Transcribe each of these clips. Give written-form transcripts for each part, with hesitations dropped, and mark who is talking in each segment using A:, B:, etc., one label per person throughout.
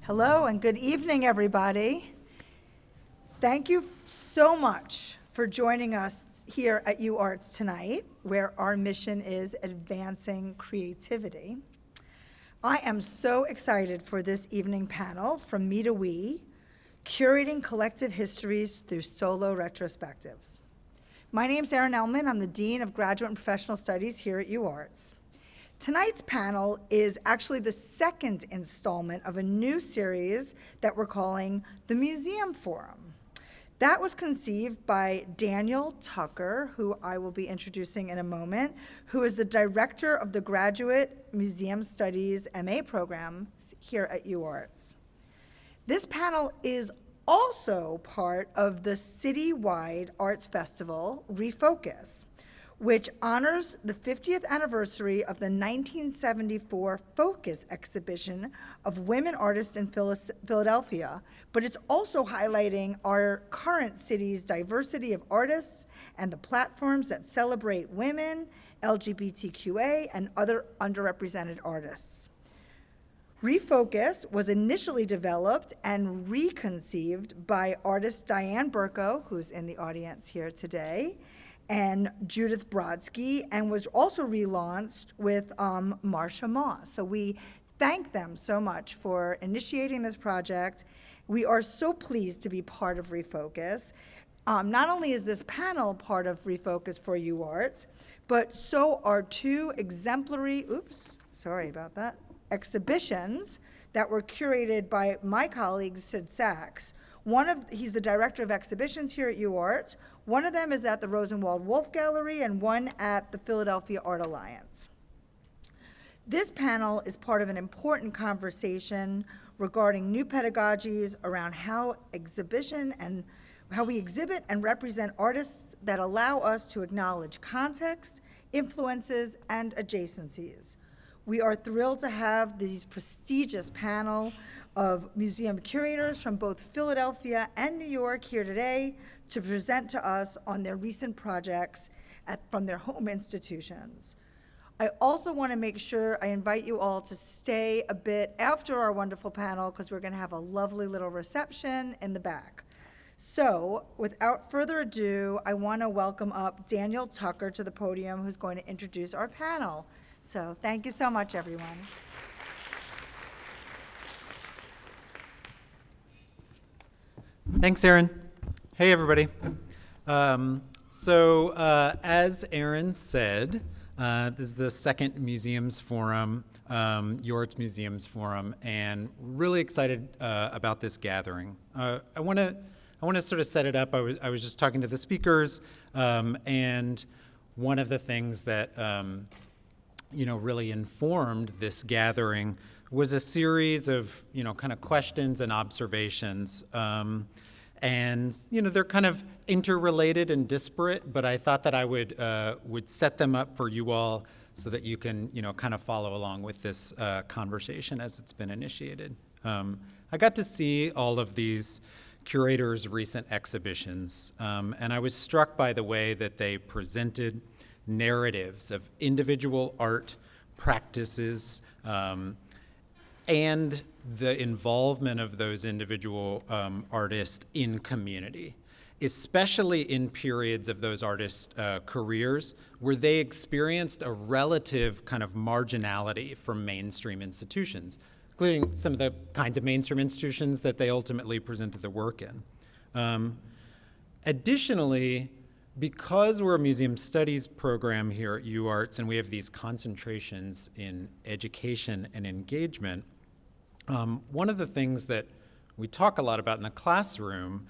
A: Hello and good evening, everybody. Thank you so much for joining us here at UArts tonight, where our mission is advancing creativity. I am so excited for this evening panel, From Me to We, Curating Collective Histories Through Solo Retrospectives. My name's Erin Elman. I'm the Dean of Graduate and Professional Studies here at UArts. Tonight's panel is actually the second installment of a new series that we're calling the Museum Forum. That was conceived by Daniel Tucker, who I will be introducing in a moment, who is the director of the Graduate Museum Studies MA program here at UArts. This panel is also part of the citywide arts festival, Refocus, which honors the 50th anniversary of the 1974 Focus exhibition of women artists in Philadelphia, but it's also highlighting our current city's diversity of artists and the platforms that celebrate women, LGBTQA, and other underrepresented artists. Refocus was initially developed and reconceived by artist Diane Burko, who's in the audience here today, and Judith Brodsky, and was also relaunched with Marsha Moss. So we thank them so much for initiating this project. We are so pleased to be part of Refocus. Not only is this panel part of Refocus for UArts, but so are two exemplary, exhibitions that were curated by my colleague, Sid Sachs. He's the director of exhibitions here at UArts. One of them is at the Rosenwald Wolf Gallery and one at the Philadelphia Art Alliance. This panel is part of an important conversation regarding new pedagogies around how we exhibit and represent artists that allow us to acknowledge context, influences, and adjacencies. We are thrilled to have these prestigious panel of museum curators from both Philadelphia and New York here today to present to us on their recent projects from their home institutions. I also want to make sure I invite you all to stay a bit after our wonderful panel because we're going to have a lovely little reception in the back. So without further ado, I want to welcome up Daniel Tucker to the podium, who's going to introduce our panel. So thank you so much, everyone.
B: Thanks, Erin. Hey, everybody. As Erin said, this is the second Museums Forum, UArts Museums Forum, and really excited about this gathering. I want to sort of set it up. I was just talking to the speakers, and one of the things that really informed this gathering was a series of, kind of questions and observations. And they're kind of interrelated and disparate, but I thought that I would set them up for you all so that you can, kind of follow along with this conversation as it's been initiated. I got to see all of these curators' recent exhibitions, and I was struck by the way that they presented narratives of individual art practices and the involvement of those individual artists in community, especially in periods of those artists' careers where they experienced a relative kind of marginality from mainstream institutions, including some of the kinds of mainstream institutions that they ultimately presented the work in. Additionally, because we're a museum studies program here at UArts and we have these concentrations in education and engagement, one of the things that we talk a lot about in the classroom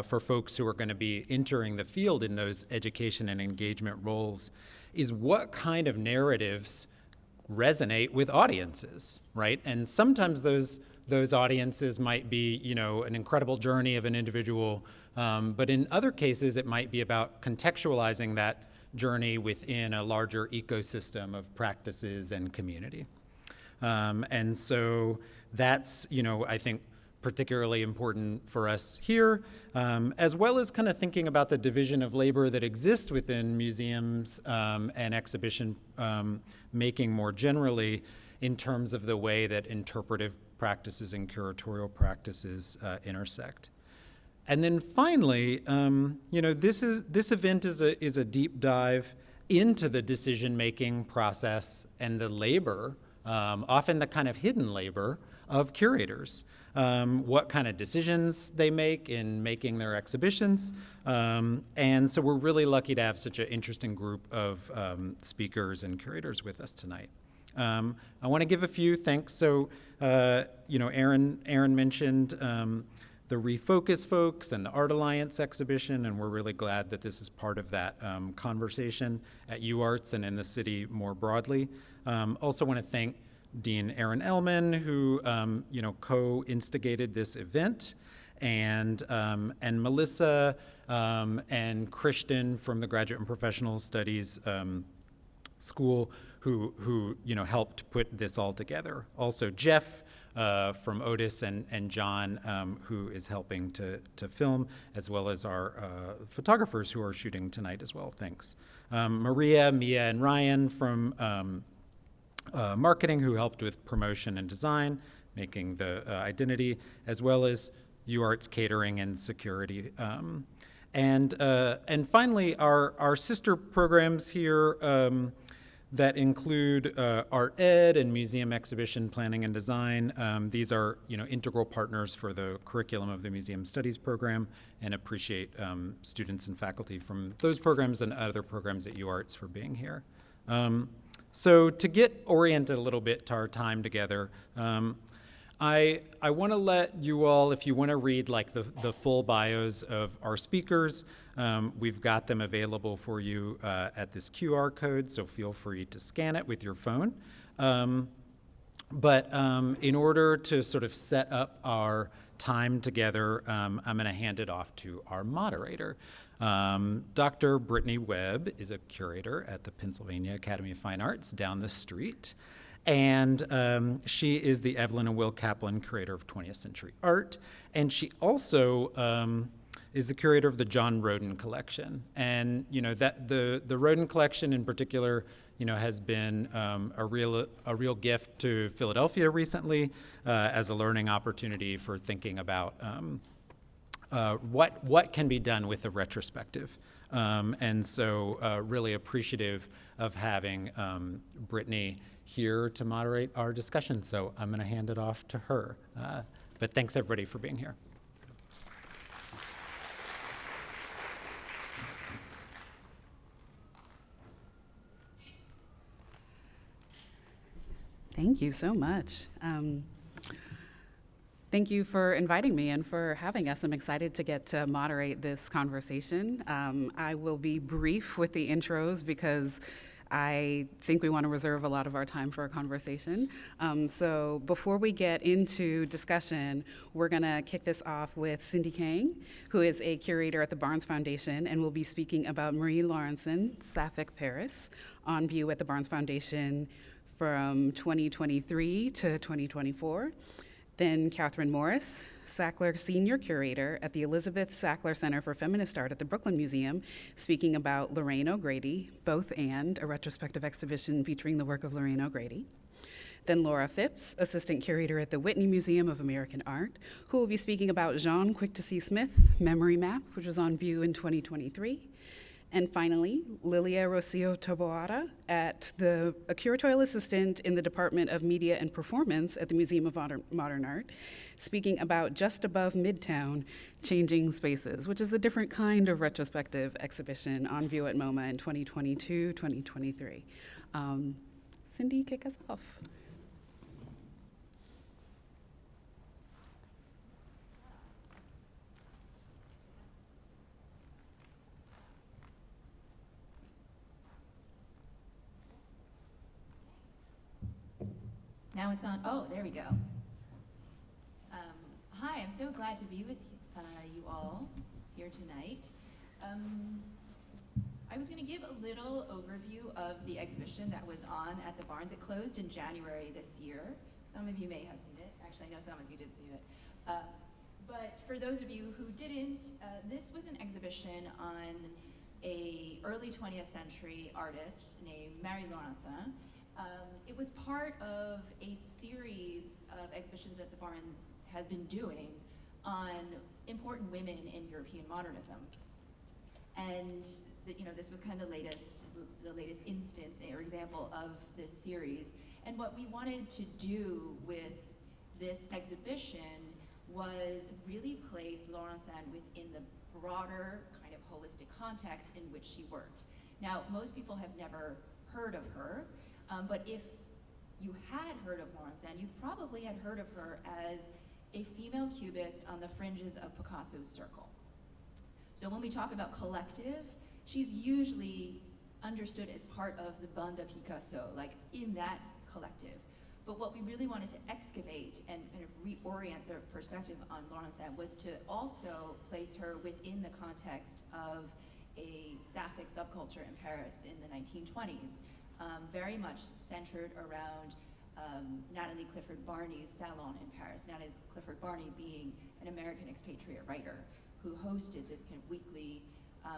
B: for folks who are going to be entering the field in those education and engagement roles is what kind of narratives resonate with audiences, right? And sometimes those audiences might be, an incredible journey of an individual, but in other cases it might be about contextualizing that journey within a larger ecosystem of practices and community. And so that's, I think particularly important for us here, as well as kind of thinking about the division of labor that exists within museums and exhibition making more generally in terms of the way that interpretive practices and curatorial practices intersect. And then finally, this event is a deep dive into the decision-making process and the labor, often the kind of hidden labor of curators. What kind of decisions they make in making their exhibitions. And so we're really lucky to have such an interesting group of speakers and curators with us tonight. I want to give a few thanks. So, Aaron mentioned the Refocus folks and the Art Alliance exhibition, and we're really glad that this is part of that conversation at UArts and in the city more broadly. Also want to thank Dean Aaron Ellman, who co-instigated this event, and Melissa and Christian from the Graduate and Professional Studies School, who helped put this all together. Also Jeff from Otis and Jaune, who is helping to film, as well as our photographers who are shooting tonight as well. Thanks. Maria, Mia, and Ryan from marketing, who helped with promotion and design, making the identity, as well as UArts catering and security. And finally, our sister programs here that include Art Ed and Museum Exhibition Planning and Design. These are integral partners for the curriculum of the Museum Studies program, and appreciate students and faculty from those programs and other programs at UArts for being here. So to get oriented a little bit to our time together, I want to let you all, if you want to read like the full bios of our speakers, we've got them available for you at this QR code, so feel free to scan it with your phone. But in order to sort of set up our time together, I'm going to hand it off to our moderator. Dr. Brittany Webb is a curator at the Pennsylvania Academy of Fine Arts down the street. And she is the Evelyn and Will Kaplan Curator of 20th-Century Art. And she also is the curator of the John Rhoden collection. And that the Rhoden collection in particular, has been a real gift to Philadelphia recently as a learning opportunity for thinking about what can be done with a retrospective. And so really appreciative of having Brittany here to moderate our discussion. So I'm going to hand it off to her. But thanks everybody for being here.
C: Thank you so much. Thank you for inviting me and for having us. I'm excited to get to moderate this conversation. I will be brief with the intros because I think we want to reserve a lot of our time for a conversation. So before we get into discussion, we're going to kick this off with Cindy Kang, who is a curator at the Barnes Foundation and will be speaking about Marie Laurencin, Sapphic, Paris, on view at the Barnes Foundation from 2023 to 2024. Then Catherine Morris, Sackler Senior Curator at the Elizabeth Sackler Center for Feminist Art at the Brooklyn Museum, speaking about Lorraine O'Grady, Both and, a retrospective exhibition featuring the work of Lorraine O'Grady. Then Laura Phipps, Assistant Curator at the Whitney Museum of American Art, who will be speaking about Jaune Quick to See Smith, Memory Map, which was on view in 2023. And finally, Lilia Rocio Taboada, a curatorial assistant in the Department of Media and Performance at the Museum of Modern Art, speaking about Just Above Midtown, Changing Spaces, which is a different kind of retrospective exhibition on view at MoMA in 2022-2023. Cindy, kick us off.
D: Now it's on. Oh, there we go. Hi, I'm so glad to be with you all here tonight. I was going to give a little overview of the exhibition that was on at the Barnes. It closed in January this year. Some of you may have seen it. Actually, I know some of you did see it. But for those of you who didn't, this was an exhibition on a early 20th century artist named Marie Laurencin. It was part of a series of exhibitions that the Barnes has been doing on important women in European modernism. And this was kind of the latest instance or example of this series. And what we wanted to do with this exhibition was really place Laurencin within the broader kind of holistic context in which she worked. Now, most people have never heard of her, but if you had heard of Laurencin, you probably had heard of her as a female cubist on the fringes of Picasso's circle. So when we talk about collective, she's usually understood as part of the Banda Picasso, like in that collective. But what we really wanted to excavate and kind of reorient the perspective on Laurencin was to also place her within the context of a Sapphic subculture in Paris in the 1920s, very much centered around Natalie Clifford Barney's salon in Paris. Natalie Clifford Barney being an American expatriate writer who hosted this kind of weekly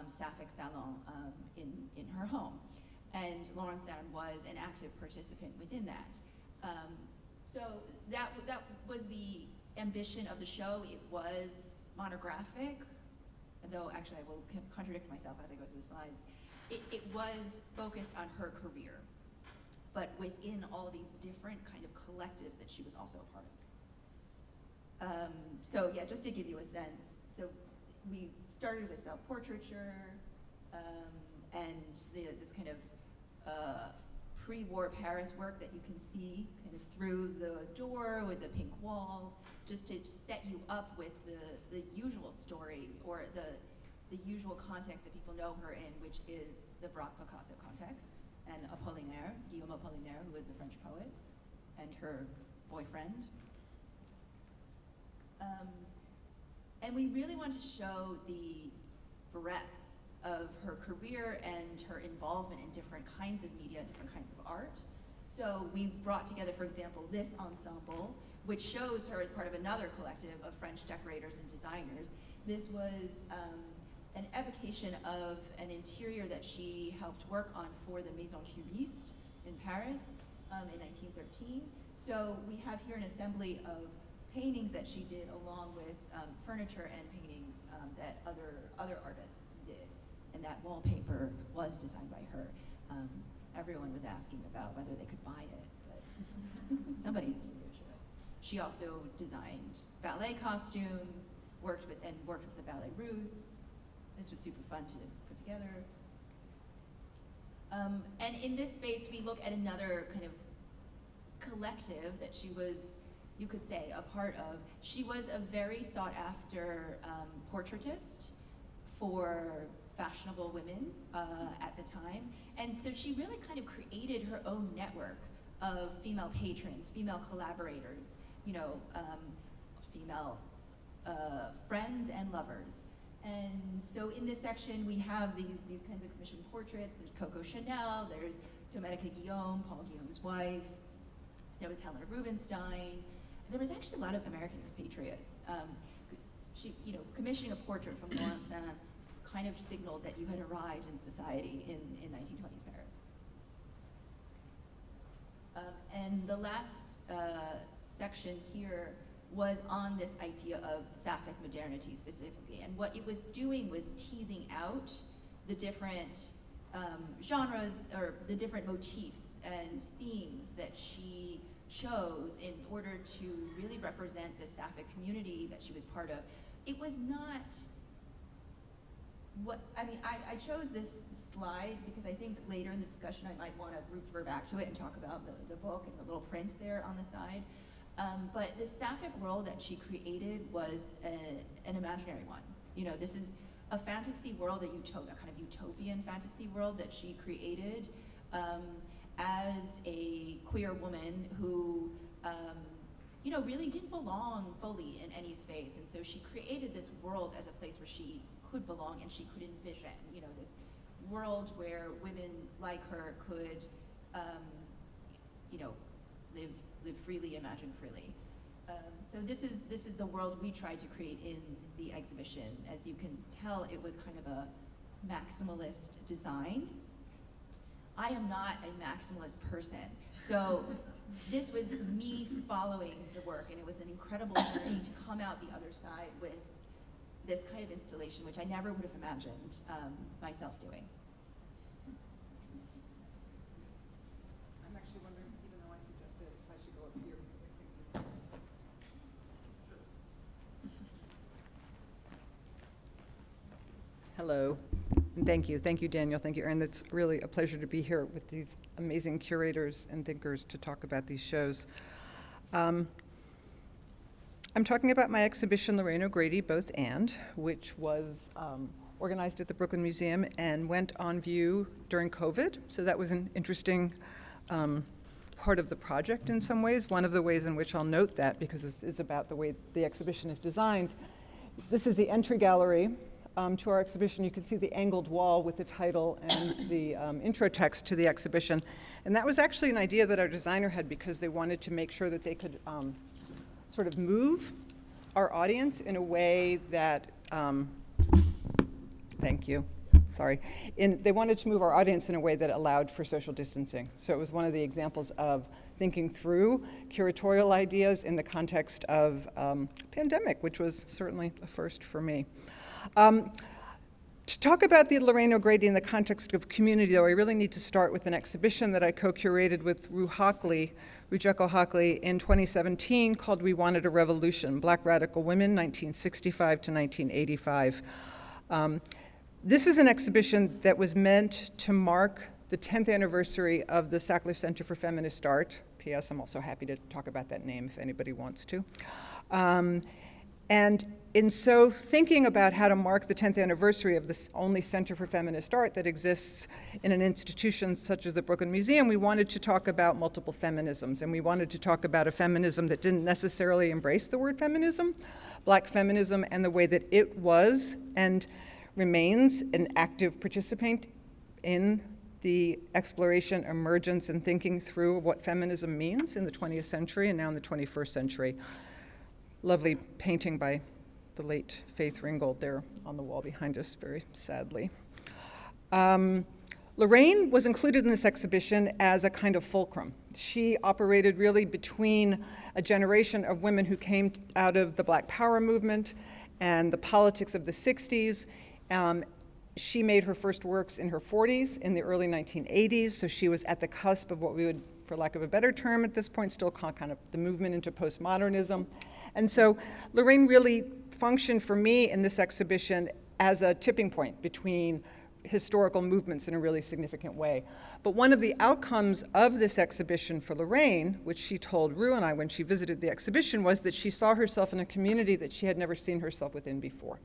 D: Sapphic salon in her home. And Laurencin was an active participant within that. So that was the ambition of the show. It was monographic, though actually I will contradict myself as I go through the slides. It was focused on her career, but within all these different kind of collectives that she was also a part of. So yeah, just to give you a sense, so we started with self-portraiture and this kind of pre-war Paris work that you can see kind of through the door with the pink wall, just to set you up with the usual story or the usual context that people know her in, which is the Braque Picasso context, and Apollinaire, Guillaume Apollinaire, who was a French poet, and her boyfriend. And we really wanted to show the breadth of her career and her involvement in different kinds of media, different kinds of art. So we brought together, for example, this ensemble, which shows her as part of another collective of French decorators and designers. This was an evocation of an interior that she helped work on for the Maison Cubiste in Paris in 1913. So we have here an assembly of paintings that she did along with furniture and paintings that other artists did. And that wallpaper was designed by her. Everyone was asking about whether they could buy it, but somebody has to finish it. She also designed ballet costumes, worked with the Ballet Russe. This was super fun to put together. And in this space, we look at another kind of collective that she was, you could say, a part of. She was a very sought after portraitist for fashionable women at the time. And so she really kind of created her own network of female patrons, female collaborators, female friends and lovers. And so in this section, we have these kinds of commissioned portraits. There's Coco Chanel, there's Domenica Guillaume, Paul Guillaume's wife. There was Helena Rubinstein. And there was actually a lot of American expatriates. Commissioning a portrait from Laurencin kind of signaled that you had arrived in society in 1920s Paris. And the last section here was on this idea of Sapphic modernity specifically. And what it was doing was teasing out the different genres or the different motifs and themes that she chose in order to really represent the Sapphic community that she was part of. It was not I chose this slide because I think later in the discussion I might want to refer back to it and talk about the book and the little print there on the side. But the Sapphic world that she created was an imaginary one. This is a fantasy world, a kind of utopian fantasy world that she created as a queer woman who, really didn't belong fully in any space. And so she created this world as a place where she could belong and she could envision, this world where women like her could, live freely, imagine freely. So this is the world we tried to create in the exhibition. As you can tell, it was kind of a maximalist design. I am not a maximalist person, So this was me following the work, and it was an incredible journey to come out the other side with this kind of installation, which I never would have imagined myself doing.
E: I'm actually wondering, even though I suggested if I should go up here. Hello, and thank you. Thank you, Daniel. Thank you, Erin. It's really a pleasure to be here with these amazing curators and thinkers to talk about these shows. I'm talking about my exhibition, Lorraine O'Grady, Both And, which was organized at the Brooklyn Museum and went on view during COVID. So that was an interesting part of the project in some ways. One of the ways in which I'll note that, because this is about the way the exhibition is designed. This is the entry gallery to our exhibition. You can see the angled wall with the title and the intro text to the exhibition. And that was actually an idea that our designer had, because they wanted to make sure that they could sort of move our audience in a way that, thank you, sorry. They wanted to move our audience in a way that allowed for social distancing. So it was one of the examples of thinking through curatorial ideas in the context of pandemic, which was certainly a first for me. To talk about the Lorraine O'Grady in the context of community, though, I really need to start with an exhibition that I co-curated with Rue Jekyll Hockley in 2017 called We Wanted a Revolution, Black Radical Women, 1965 to 1985. This is an exhibition that was meant to mark the 10th anniversary of the Sackler Center for Feminist Art. P.S. I'm also happy to talk about that name if anybody wants to. And in so thinking about how to mark the 10th anniversary of this only center for feminist art that exists in an institution such as the Brooklyn Museum, we wanted to talk about multiple feminisms, and we wanted to talk about a feminism that didn't necessarily embrace the word feminism, Black feminism, and the way that it was and remains an active participant in the exploration, emergence, and thinking through what feminism means in the 20th century and now in the 21st century. Lovely painting by the late Faith Ringgold there on the wall behind us, very sadly. Lorraine was included in this exhibition as a kind of fulcrum. She operated really between a generation of women who came out of the Black Power movement and the politics of the 60s. She made her first works in her 40s, in the early 1980s, so she was at the cusp of what we would, for lack of a better term at this point, still call kind of the movement into postmodernism. And so Lorraine really functioned for me in this exhibition as a tipping point between historical movements in a really significant way. But one of the outcomes of this exhibition for Lorraine, which she told Rue and I when she visited the exhibition, was that she saw herself in a community that she had never seen herself within before.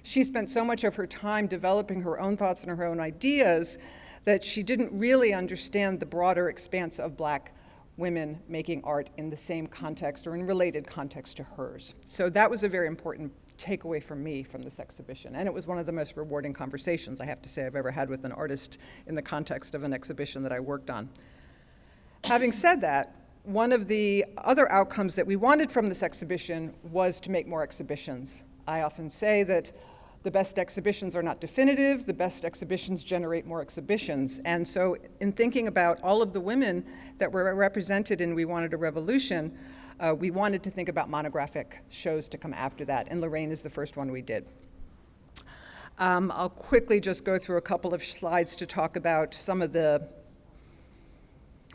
E: She spent so much of her time developing her own thoughts and her own ideas that she didn't really understand the broader expanse of Black women making art in the same context or in related context to hers. So that was a very important takeaway for me from this exhibition. And it was one of the most rewarding conversations, I have to say, I've ever had with an artist in the context of an exhibition that I worked on. Having said that, one of the other outcomes that we wanted from this exhibition was to make more exhibitions. I often say that the best exhibitions are not definitive, the best exhibitions generate more exhibitions. And so in thinking about all of the women that were represented in We Wanted a Revolution, we wanted to think about monographic shows to come after that, and Lorraine is the first one we did. I'll quickly just go through a couple of slides to talk about some of the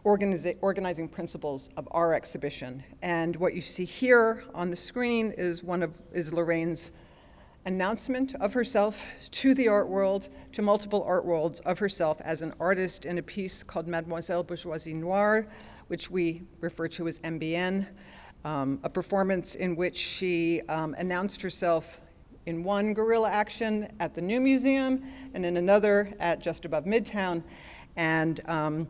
E: organizing principles of our exhibition. And what you see here on the screen is Lorraine's announcement of herself to the art world, to multiple art worlds, of herself as an artist in a piece called Mademoiselle Bourgeoisie Noire, which we refer to as MBN, a performance in which she announced herself in one guerrilla action at the New Museum and in another at just above Midtown. And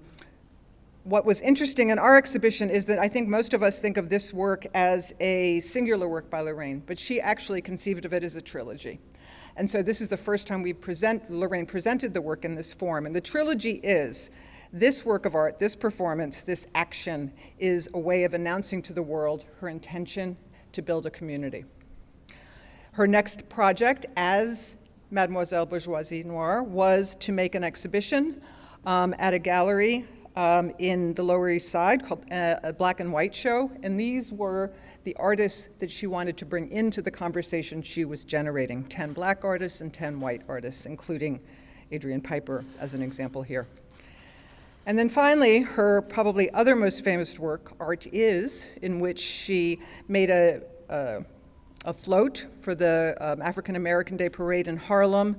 E: what was interesting in our exhibition is that I think most of us think of this work as a singular work by Lorraine, but she actually conceived of it as a trilogy. And so this is the first time Lorraine presented the work in this form. And the trilogy is, this work of art, this performance, this action is a way of announcing to the world her intention to build a community. Her next project as Mademoiselle Bourgeoisie Noire was to make an exhibition at a gallery in the Lower East Side called a Black and White Show, and these were the artists that she wanted to bring into the conversation she was generating, 10 black artists and 10 white artists, including Adrian Piper as an example here. And then finally, her probably other most famous work, Art Is, in which she made a float for the African American Day Parade in Harlem,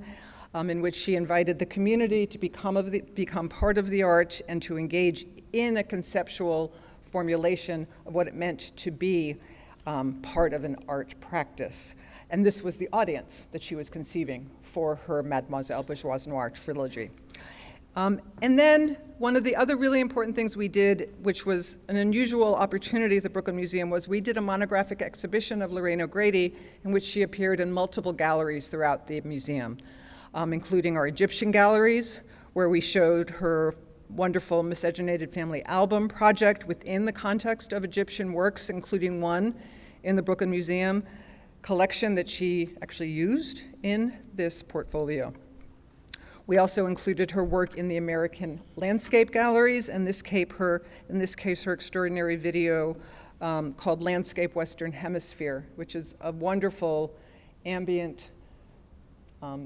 E: in which she invited the community to become part of the art and to engage in a conceptual formulation of what it meant to be part of an art practice. And this was the audience that she was conceiving for her Mademoiselle Bourgeoise Noire trilogy. And then one of the other really important things we did, which was an unusual opportunity at the Brooklyn Museum, was we did a monographic exhibition of Lorraine O'Grady in which she appeared in multiple galleries throughout the museum, including our Egyptian galleries, where we showed her wonderful Miscegenated Family album project within the context of Egyptian works, including one in the Brooklyn Museum collection that she actually used in this portfolio. We also included her work in the American landscape galleries, in this case her extraordinary video called Landscape Western Hemisphere, which is a wonderful ambient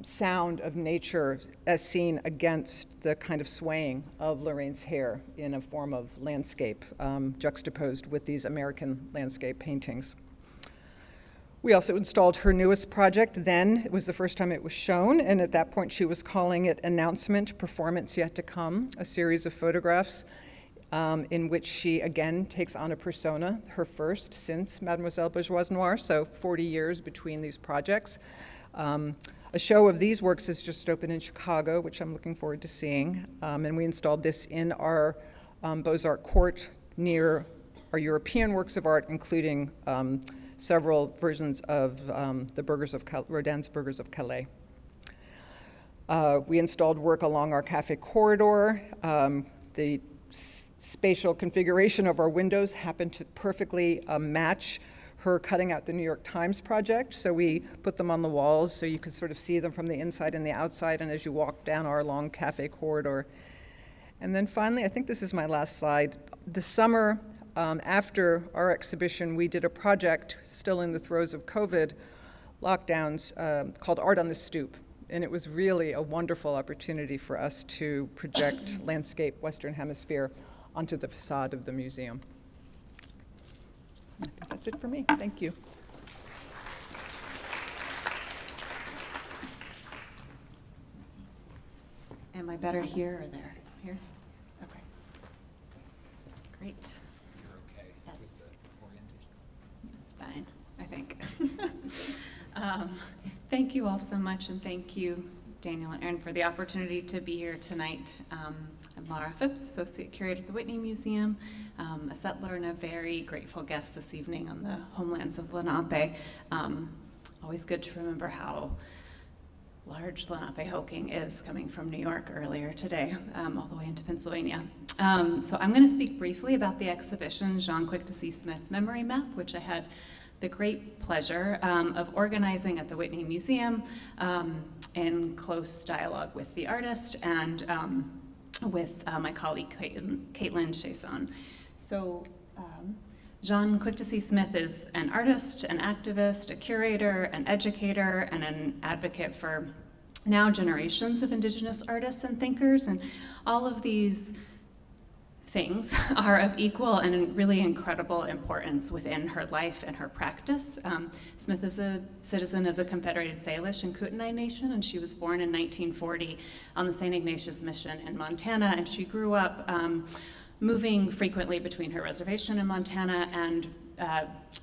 E: sound of nature as seen against the kind of swaying of Lorraine's hair in a form of landscape juxtaposed with these American landscape paintings. We also installed her newest project then. It was the first time it was shown, and at that point she was calling it Announcement, Performance Yet to Come, a series of photographs in which she again takes on a persona, her first since Mademoiselle Bourgeoise Noire, so 40 years between these projects. A show of these works has just opened in Chicago, which I'm looking forward to seeing, and we installed this in our Beaux-Arts court near our European works of art, including several versions of Rodin's Burghers of Calais. We installed work along our cafe corridor. The spatial configuration of our windows happened to perfectly match her cutting out the New York Times project, so we put them on the walls so you could sort of see them from the inside and the outside and as you walk down our long cafe corridor. And then finally, I think this is my last slide, this summer, after our exhibition, we did a project, still in the throes of COVID lockdowns, called Art on the Stoop. And it was really a wonderful opportunity for us to project landscape Western Hemisphere onto the facade of the museum. I think that's it for me. Thank you.
F: Am I better here or there? Here? Okay. Great. Fine, I think. Thank you all so much, and thank you, Daniel and Erin, for the opportunity to be here tonight. I'm Laura Phipps, Associate Curator at the Whitney Museum, a settler and a very grateful guest this evening on the homelands of Lenape. Always good to remember how large Lenapehoking is, coming from New York earlier today, all the way into Pennsylvania. So I'm going to speak briefly about the exhibition Jaune Quick to See Smith Memory Map, which I had the great pleasure of organizing at the Whitney Museum in close dialogue with the artist and with my colleague Caitlin Chason. So Jaune Quick to See Smith is an artist, an activist, a curator, an educator, and an advocate for now generations of Indigenous artists and thinkers, and all of these things are of equal and really incredible importance within her life and her practice. Smith is a citizen of the Confederated Salish and Kootenai Nation, and she was born in 1940 on the St. Ignatius Mission in Montana, and she grew up moving frequently between her reservation in Montana and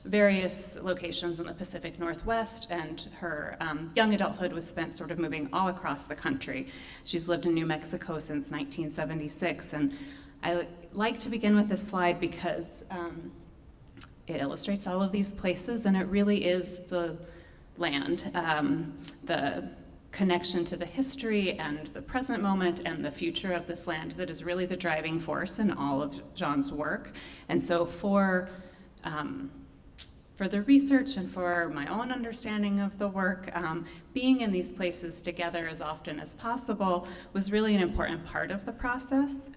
F: various locations in the Pacific Northwest, and her young adulthood was spent sort of moving all across the country. She's lived in New Mexico since 1976, and I like to begin with this slide because it illustrates all of these places, and it really is the land, the connection to the history and the present moment and the future of this land that is really the driving force in all of Jaune's work. And so for the research and for my own understanding of the work, being in these places together as often as possible was really an important part of the process.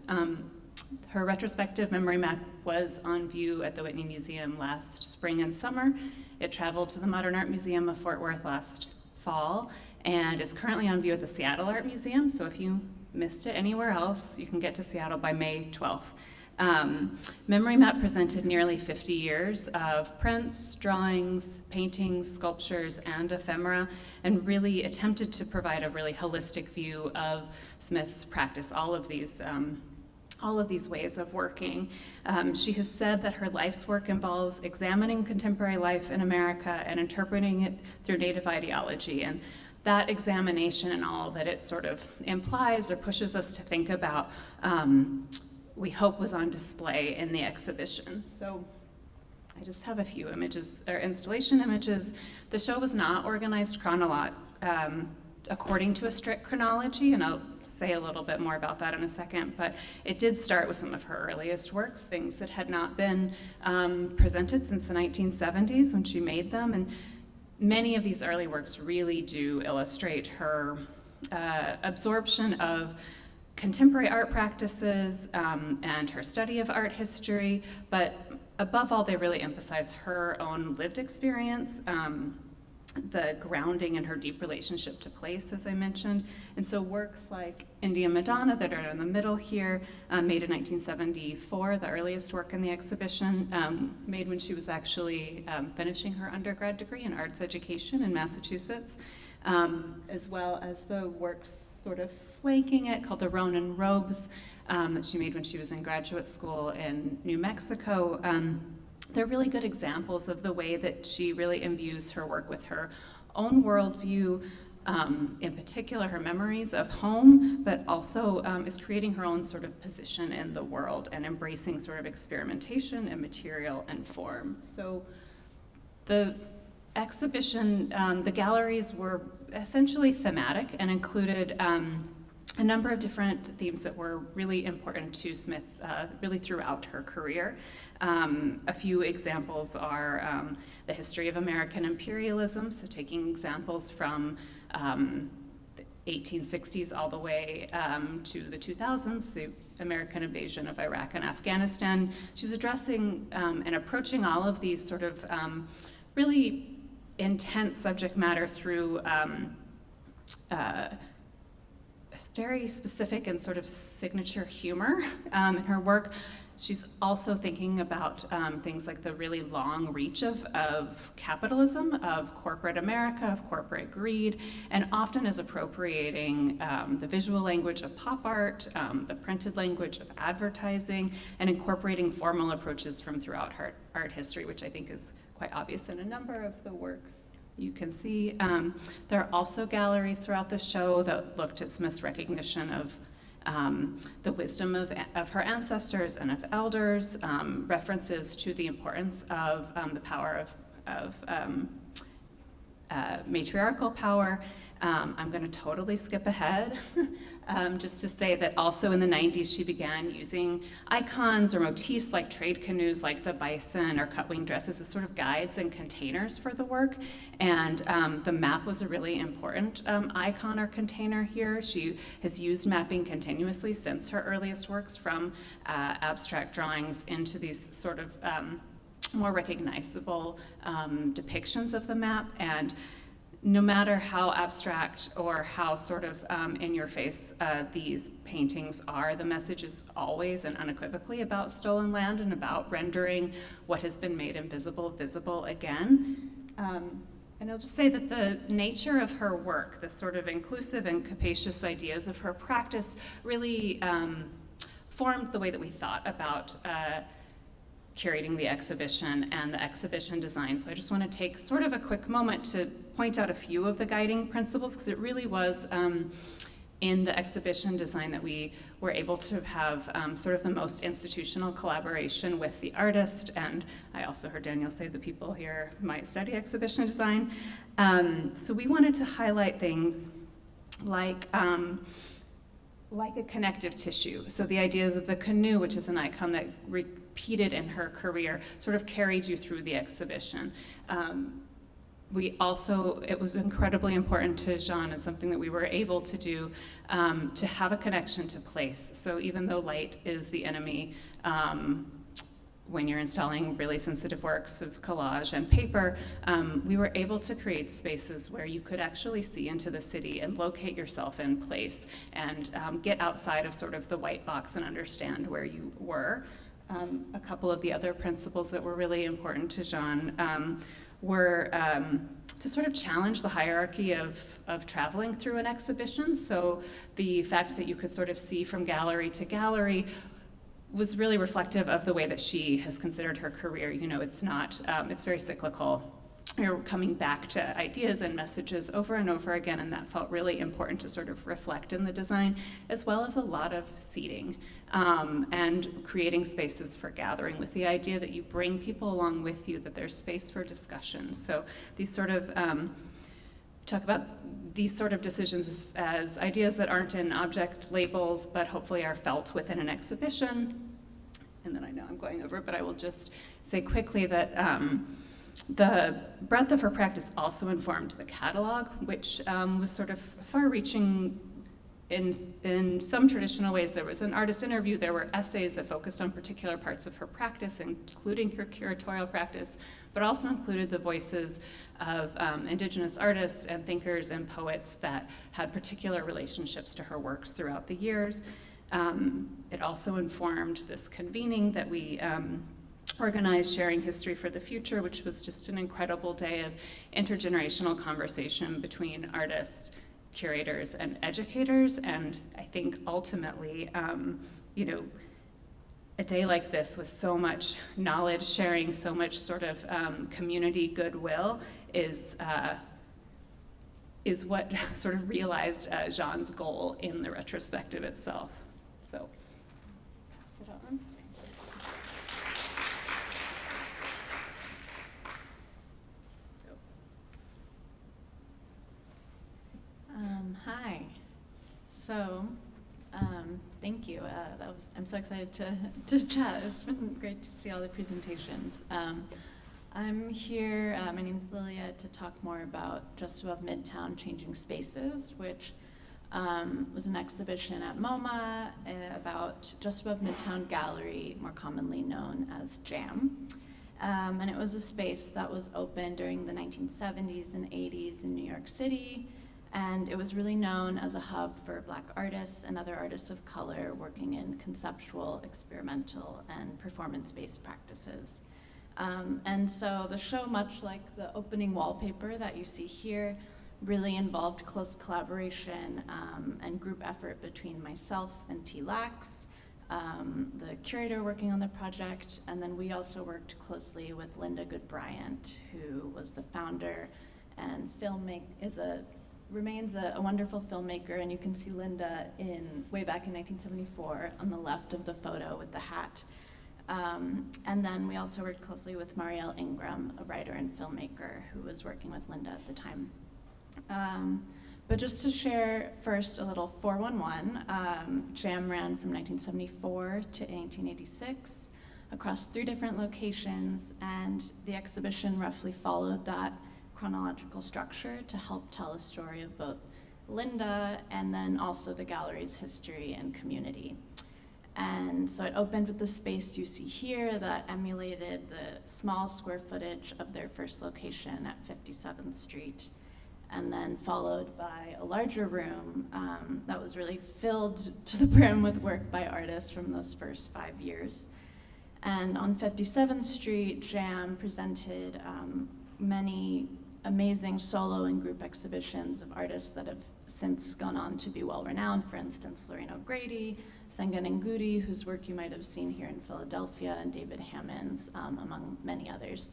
F: Her retrospective memory map was on view at the Whitney Museum last spring and summer. It traveled to the Modern Art Museum of Fort Worth last fall, and is currently on view at the Seattle Art Museum. So if you missed it anywhere else, you can get to Seattle by May 12th. Memory Map presented nearly 50 years of prints, drawings, paintings, sculptures, and ephemera, and really attempted to provide a really holistic view of Smith's practice, all of these ways of working. She has said that her life's work involves examining contemporary life in America and interpreting it through Native ideology. And that examination and all that it sort of implies or pushes us to think about, we hope was on display in the exhibition. So I just have a few images, or installation images. The show was not organized according to a strict chronology, and I'll say a little bit more about that in a second, but it did start with some of her earliest works, things that had not been presented since the 1970s when she made them, and many of these early works really do illustrate her absorption of contemporary art practices and her study of art history, but above all, they really emphasize her own lived experience, the grounding in her deep relationship to place, as I mentioned. And so works like India Madonna that are in the middle here, made in 1974, the earliest work in the exhibition, made when she was actually finishing her undergrad degree in arts education in Massachusetts, as well as the works sort of flanking it called the Rhoden robes that she made when she was in graduate school in New Mexico. They're really good examples of the way that she really imbues her work with her own worldview, in particular her memories of home, but also is creating her own sort of position in the world and embracing sort of experimentation and material and form. So the exhibition, the galleries were essentially thematic and included a number of different themes that were really important to Smith really throughout her career. A few examples are the history of American imperialism, so taking examples from the 1860s all the way to the 2000s, the American invasion of Iraq and Afghanistan. She's addressing and approaching all of these sort of really intense subject matter through very specific and sort of signature humor in her work. She's also thinking about things like the really long reach of capitalism, of corporate America, of corporate greed, and often is appropriating the visual language of pop art, the printed language of advertising, and incorporating formal approaches from throughout her art history, which I think is quite obvious in a number of the works you can see. There are also galleries throughout the show that looked at Smith's recognition of the wisdom of her ancestors and of elders, references to the importance of the power of matriarchal power. I'm going to totally skip ahead just to say that also in the 90s she began using icons or motifs like trade canoes like the bison or cut-wing dresses as sort of guides and containers for the work. And the map was a really important icon or container here. She has used mapping continuously since her earliest works, from abstract drawings into these sort of more recognizable depictions of the map. And no matter how abstract or how sort of in your face these paintings are, the message is always and unequivocally about stolen land and about rendering what has been made invisible visible again. And I'll just say that the nature of her work, the sort of inclusive and capacious ideas of her practice, really formed the way that we thought about curating the exhibition and the exhibition design. So I just want to take sort of a quick moment to point out a few of the guiding principles, because it really was in the exhibition design that we were able to have sort of the most institutional collaboration with the artist. And I also heard Daniel say the people here might study exhibition design. So we wanted to highlight things like a connective tissue. So the ideas of the canoe, which is an icon that repeated in her career, sort of carried you through the exhibition. it was incredibly important to Jaune, and something that we were able to do, to have a connection to place. So even though light is the enemy, when you're installing really sensitive works of collage and paper, we were able to create spaces where you could actually see into the city and locate yourself in place and get outside of sort of the white box and understand where you were. A couple of the other principles that were really important to Jaune were to sort of challenge the hierarchy of traveling through an exhibition. So the fact that you could sort of see from gallery to gallery was really reflective of the way that she has considered her career. You know, it's not, it's very cyclical. You're coming back to ideas and messages over and over again, and that felt really important to sort of reflect in the design, as well as a lot of seating and creating spaces for gathering, with the idea that you bring people along with you, that there's space for discussion. So these sort of, talk about these sort of decisions as ideas that aren't in object labels, but hopefully are felt within an exhibition. And then I know I'm going over, but I will just say quickly that the breadth of her practice also informed the catalog, which was sort of far-reaching in some traditional ways. There was an artist interview, there were essays that focused on particular parts of her practice, including her curatorial practice, but also included the voices of Indigenous artists and thinkers and poets that had particular relationships to her works throughout the years. It also informed this convening that we organized, Sharing History for the Future, which was just an incredible day of intergenerational conversation between artists, curators, and educators. And I think ultimately, you know, a day like this with so much knowledge sharing, so much sort of community goodwill is what sort of realized Jaune's goal in the retrospective itself. So, pass it on.
G: Hi. So, thank you. I'm so excited to chat. It's been great to see all the presentations. I'm here, my name's Lilia, to talk more about Just Above Midtown, Changing Spaces, which was an exhibition at MoMA about Just Above Midtown Gallery, more commonly known as JAM. And it was a space that was open during the 1970s and 80s in New York City. And it was really known as a hub for Black artists and other artists of color working in conceptual, experimental, and performance-based practices. And so the show, much like the opening wallpaper that you see here, really involved close collaboration and group effort between myself and T. Lax, the curator working on the project, and then we also worked closely with Linda Goodbryant, who was the founder and remains a wonderful filmmaker, and you can see Linda way back in 1974 on the left of the photo with the hat. And then we also worked closely with Marielle Ingram, a writer and filmmaker who was working with Linda at the time. But just to share first a little 411, JAM ran from 1974 to 1986 across 3 different locations, and the exhibition roughly followed that chronological structure to help tell a story of both Linda and then also the gallery's history and community. And so it opened with the space you see here that emulated the small square footage of their first location at 57th Street, and then followed by a larger room that was really filled to the brim with work by artists from those first 5 years. And on 57th Street, JAM presented many amazing solo and group exhibitions of artists that have since gone on to be well-renowned. For instance, Lorraine O'Grady, Sengen Ngudi, whose work you might have seen here in Philadelphia, and David Hammons, among many others.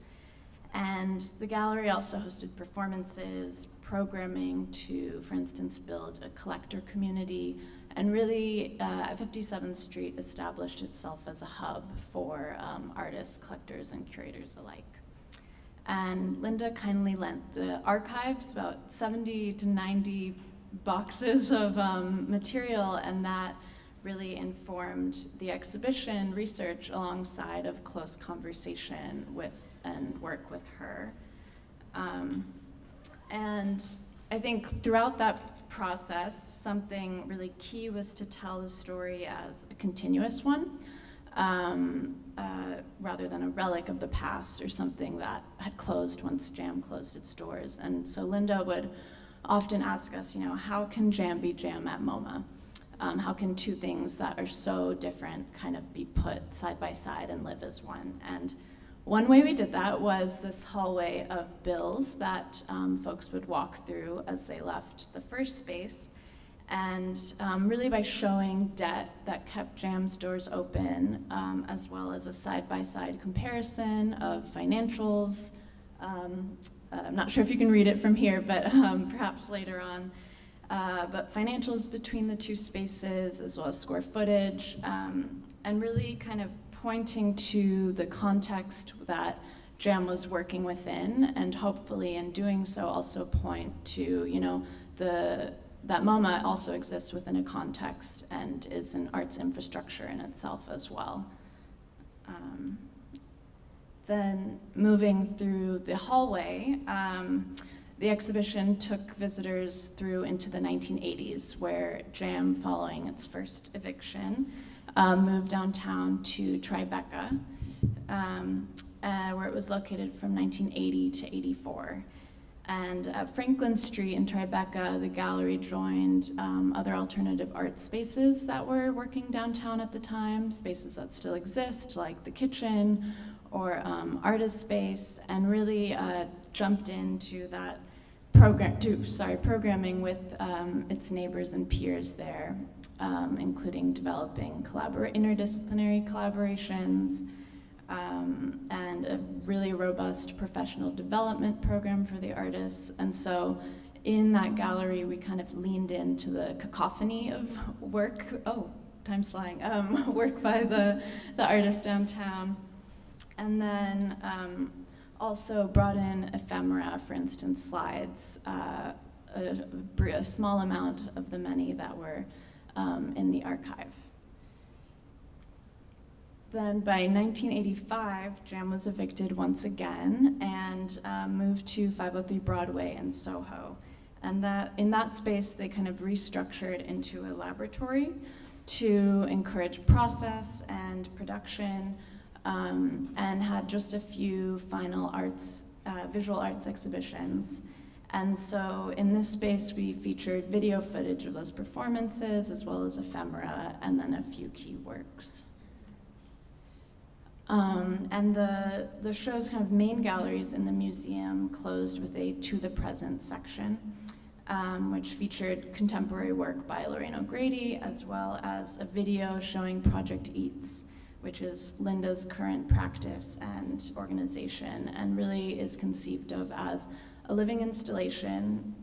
G: And the gallery also hosted performances, programming to, for instance, build a collector community, and really, 57th Street established itself as a hub for artists, collectors, and curators alike. And Linda kindly lent the archives, about 70 to 90 boxes of material, and that really informed the exhibition research alongside of close conversation with and work with her. And I think throughout that process, something really key was to tell the story as a continuous one, rather than a relic of the past or something that had closed once Jam closed its doors. And so Linda would often ask us, how can Jam be Jam at MoMA? How can two things that are so different kind of be put side by side and live as one? And one way we did that was this hallway of bills that folks would walk through as they left the first space. And really by showing debt that kept Jam's doors open, as well as a side-by-side comparison of financials. I'm not sure if you can read it from here, but perhaps later on. But financials between the two spaces, as well as square footage, and really kind of pointing to the context that Jam was working within, and hopefully in doing so also point to, that MoMA also exists within a context and is an arts infrastructure in itself as well. Then moving through the hallway, the exhibition took visitors through into the 1980s, where Jam, following its first eviction, moved downtown to Tribeca, where it was located from 1980 to 84. And at Franklin Street in Tribeca, the gallery joined other alternative art spaces that were working downtown at the time, spaces that still exist, like the kitchen or artist space, and really jumped into that programming with its neighbors and peers there, including developing interdisciplinary collaborations, and a really robust professional development program for the artists. And so in that gallery, we kind of leaned into the cacophony of work, time's flying, work by the artists downtown. And then also brought in ephemera, for instance, slides, a small amount of the many that were in the archive. Then by 1985, Jam was evicted once again and moved to 503 Broadway in Soho. And in that space, they kind of restructured into a laboratory to encourage process and production, and had just a few final arts, visual arts exhibitions. And so in this space, we featured video footage of those performances, as well as ephemera, and then a few key works. And the show's kind of main galleries in the museum closed with a To the Present section, which featured contemporary work by Lorraine O'Grady, as well as a video showing Project Eats, which is Linda's current practice and organization, and really is conceived of as a living installation.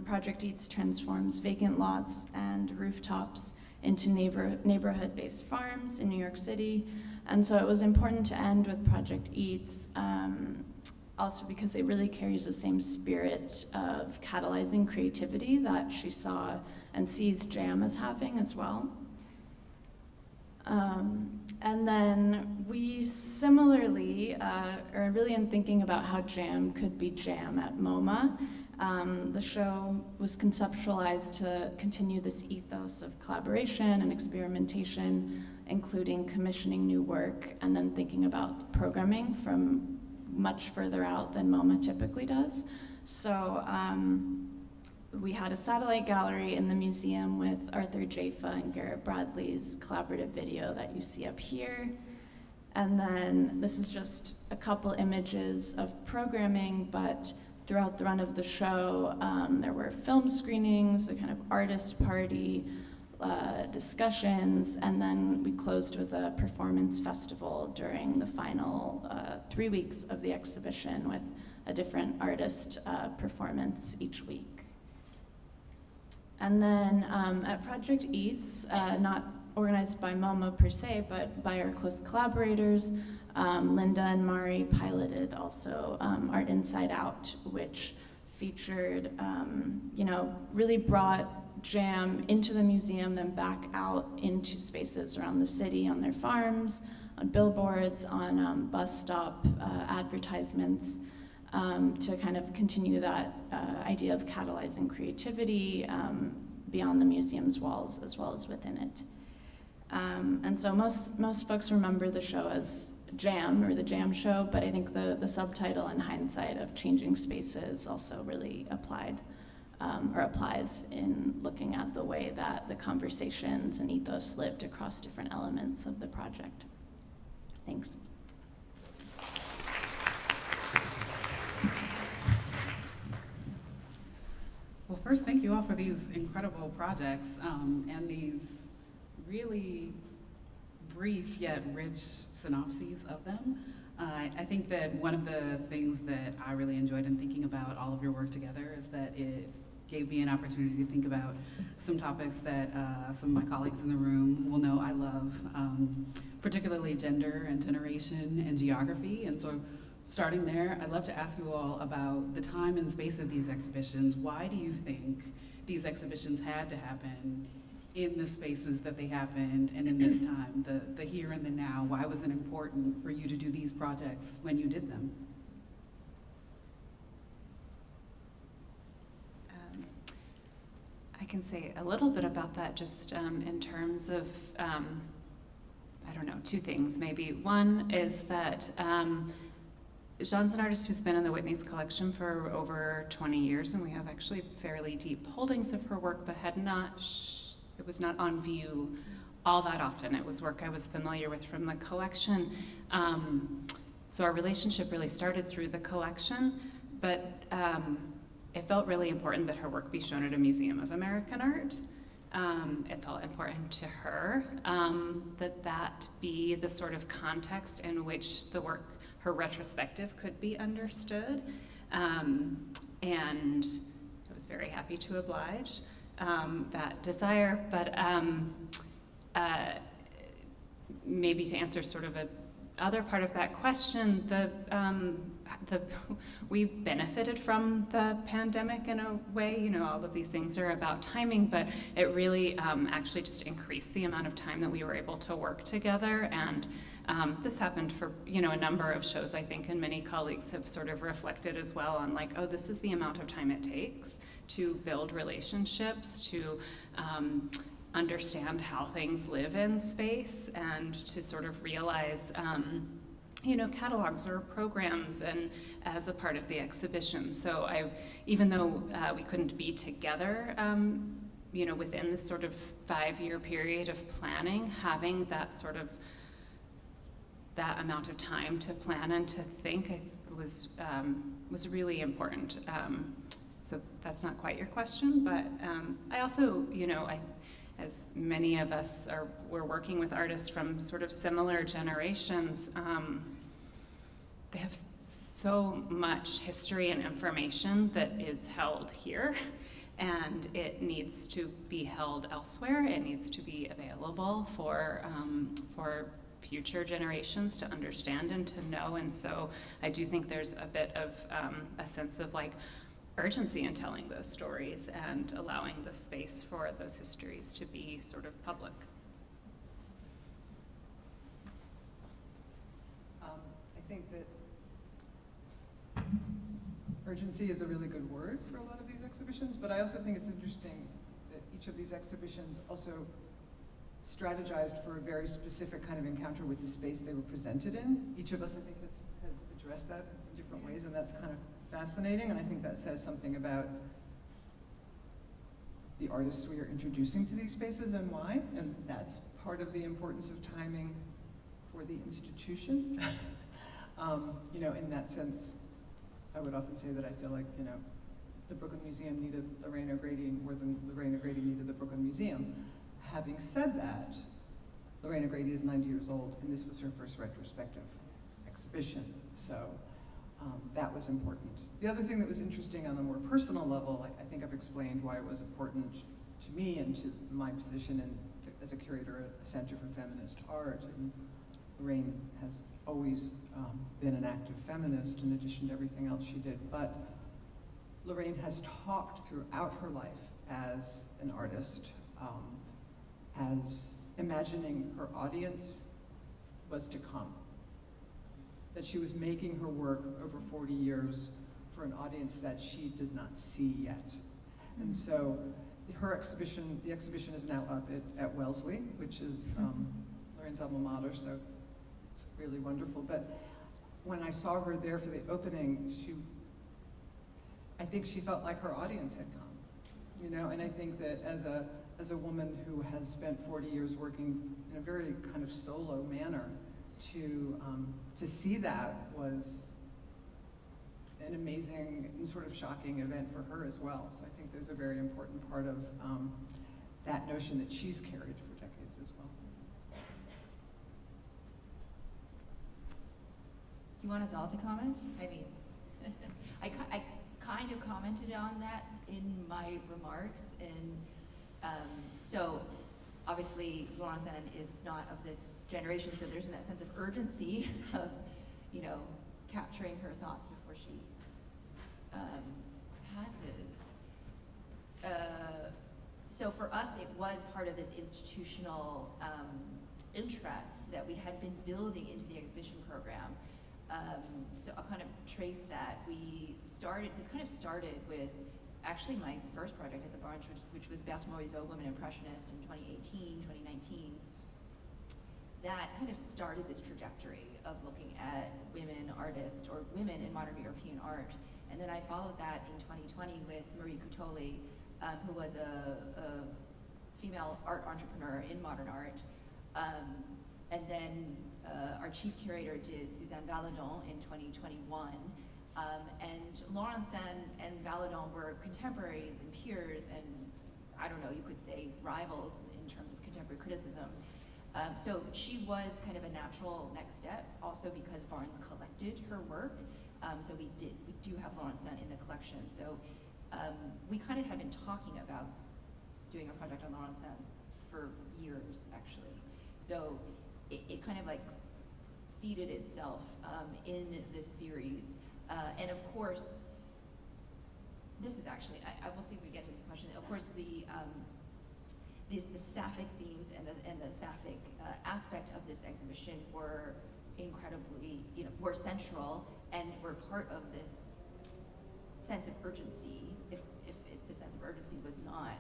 G: Project Eats transforms vacant lots and rooftops into neighborhood-based farms in New York City. And so it was important to end with Project Eats, also because it really carries the same spirit of catalyzing creativity that she saw and sees Jam as having as well. And then we similarly are really in thinking about how Jam could be Jam at MoMA. The show was conceptualized to continue this ethos of collaboration and experimentation, including commissioning new work and then thinking about programming from much further out than MoMA typically does. So we had a satellite gallery in the museum with Arthur Jaffa and Garrett Bradley's collaborative video that you see up here. And then this is just a couple images of programming, but throughout the run of the show, there were film screenings, a kind of artist party, discussions, and then we closed with a performance festival during the final 3 weeks of the exhibition with a different artist performance each week. And then at Project Eats, not organized by MoMA per se, but by our close collaborators, Linda and Mari piloted also Art Inside Out, which featured, really brought Jam into the museum, then back out into spaces around the city, on their farms, on billboards, on bus stop advertisements, to kind of continue that idea of catalyzing creativity beyond the museum's walls as well as within it. And so most folks remember the show as Jam, or the Jam Show, but I think the subtitle in hindsight of Changing Spaces also really applies in looking at the way that the conversations and ethos lived across different elements of the project. Thanks.
C: Well, first, thank you all for these incredible projects and these really brief yet rich synopses of them. I think that one of the things that I really enjoyed in thinking about all of your work together is that it gave me an opportunity to think about some topics that some of my colleagues in the room will know I love, particularly gender and generation and geography. And so starting there, I'd love to ask you all about the time and space of these exhibitions. Why do you think these exhibitions had to happen in the spaces that they happened and in this time, the here and the now? Why was it important for you to do these projects when you did them?
F: I can say a little bit about that just in terms of, I don't know, two things maybe. One is that Jaune's an artist who's been in the Whitney's collection for over 20 years, and we have actually fairly deep holdings of her work, but it was not on view all that often. It was work I was familiar with from the collection. So our relationship really started through the collection, but it felt really important that her work be shown at a Museum of American Art. It felt important to her that be the sort of context in which the work, her retrospective, could be understood. And I was very happy to oblige that desire, but maybe to answer sort of a other part of that question, we benefited from the pandemic in a way. You know, all of these things are about timing, but it really actually just increased the amount of time that we were able to work together. And this happened for, you know, a number of shows, I think, and many colleagues have sort of reflected as well on like, oh, this is the amount of time it takes to build relationships, to understand how things live in space, and to sort of realize, you know, catalogs or programs and as a part of the exhibition. So even though we couldn't be together, you know, within this sort of 5-year period of planning, having that sort of, that amount of time to plan and to think was really important. So that's not quite your question, but I also, you know, as many of us we're working with artists from sort of similar generations, they have so much history and information that is held here, and it needs to be held elsewhere. It needs to be available for future generations to understand and to know. And so I do think there's a bit of a sense of like urgency in telling those stories and allowing the space for those histories to be sort of public.
E: I think that urgency is a really good word for a lot of these exhibitions, but I also think it's interesting that each of these exhibitions also strategized for a very specific kind of encounter with the space they were presented in. Each of us, I think, has addressed that in different ways, and that's kind of fascinating, and I think that says something about the artists we are introducing to these spaces and why, and that's part of the importance of timing for the institution. You know, in that sense, I would often say that I feel like, you know, the Brooklyn Museum needed Lorraine O'Grady more than Lorraine O'Grady needed the Brooklyn Museum. Having said that, Lorraine O'Grady is 90 years old, and this was her first retrospective exhibition, so that was important. The other thing that was interesting on a more personal level, I think I've explained why it was important to me and to my position as a curator at the Center for Feminist Art. And Lorraine has always been an active feminist in addition to everything else she did, but Lorraine has talked throughout her life as an artist, as imagining her audience was to come.
H: that she was making her work over 40 years for an audience that she did not see yet. And so the exhibition is now up at Wellesley, which is Lorraine's alma mater, so it's really wonderful. But when I saw her there for the opening, I think she felt like her audience had come, you know? And I think that as a woman who has spent 40 years working in a very kind of solo manner, to see that was an amazing and sort of shocking event for her as well. So I think there's a very important part of that notion that she's carried for decades as well.
D: You want us all to comment? I mean, I kind of commented on that in my remarks, and so obviously Laurencin is not of this generation, so there's that sense of urgency of, you know, capturing her thoughts before she passes. So for us, it was part of this institutional interest that we had been building into the exhibition program. So I'll kind of trace that. This kind of started with actually my first project at the Barnes, which was Berthe Morisot, Women Impressionist in 2018, 2019. That kind of started this trajectory of looking at women artists or women in modern European art. And then I followed that in 2020 with Marie Coutoli, who was a female art entrepreneur in modern art. And then our chief curator did Suzanne Valadon in 2021. And Laurencin and Valadon were contemporaries and peers, and I don't know, you could say rivals in terms of contemporary criticism. So she was kind of a natural next step, also because Barnes collected her work. So we do have Laurencin in the collection. So we kind of had been talking about doing a project on Laurencin for years, actually. So it kind of like seeded itself in this series. And of course, this is actually, I will see if we get to this question. Of course, the Sapphic themes and the Sapphic aspect of this exhibition were incredibly, were central and were part of this sense of urgency. If the sense of urgency was not,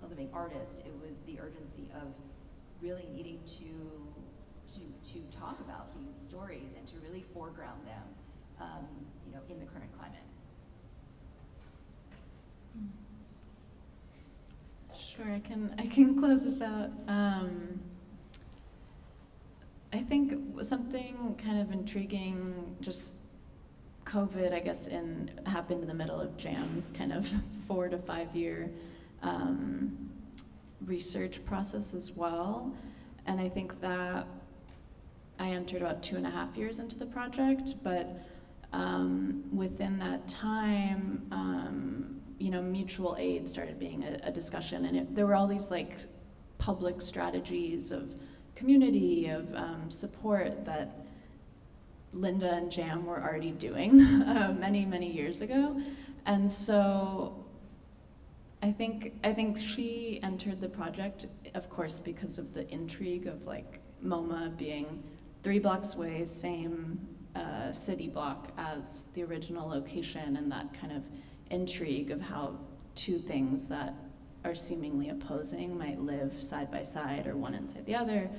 D: a living artist, it was the urgency of really needing to talk about these stories and to really foreground them, in the current climate.
G: Sure, I can close this out. I think something kind of intriguing, just COVID, I guess, happened in the middle of JAM's kind of 4 to 5 year research process as well. And I think that I entered about 2.5 years into the project, but within that time, mutual aid started being a discussion, and there were all these like public strategies of community, of support that Linda and JAM were already doing many, many years ago. And so I think she entered the project, of course, because of the intrigue of like MoMA being 3 blocks away, same city block as the original location, and that kind of intrigue of how two things that are seemingly opposing might live side by side or one inside the other.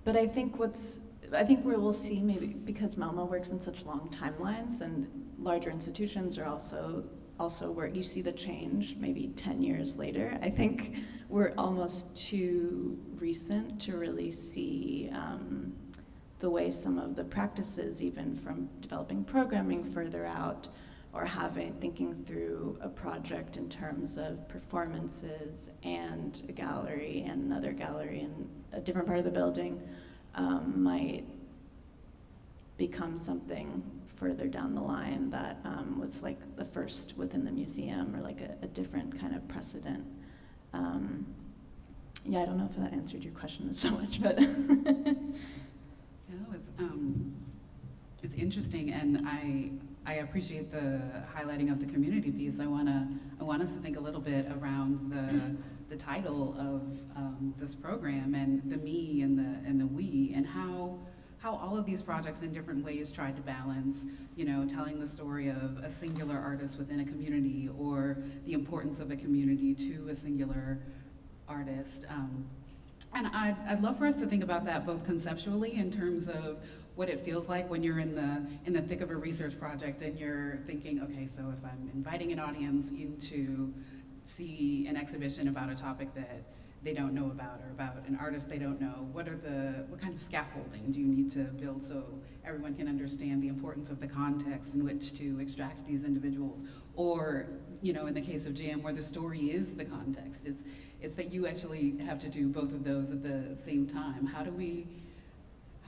G: But I think we'll see, maybe because MoMA works in such long timelines and larger institutions are also where you see the change maybe 10 years later. I think we're almost too recent to really see the way some of the practices, even from developing programming further out, or thinking through a project in terms of performances and a gallery and another gallery in a different part of the building, might become something further down the line that was like the first within the museum, or like a different kind of precedent. I don't know if that answered your question so much, but.
C: No, it's interesting, and I appreciate the highlighting of the community piece. I want us to think a little bit around the title of this program, and the me and the we, and how all of these projects in different ways tried to balance, telling the story of a singular artist within a community, or the importance of a community to a singular artist. And I'd love for us to think about that both conceptually in terms of what it feels like when you're in the thick of a research project and you're thinking, okay, so if I'm inviting an audience in to see an exhibition about a topic that they don't know about, or about an artist they don't know, what kind of scaffolding do you need to build so everyone can understand the importance of the context in which to extract these individuals? Or, in the case of Jam, where the story is the context, it's that you actually have to do both of those at the same time. How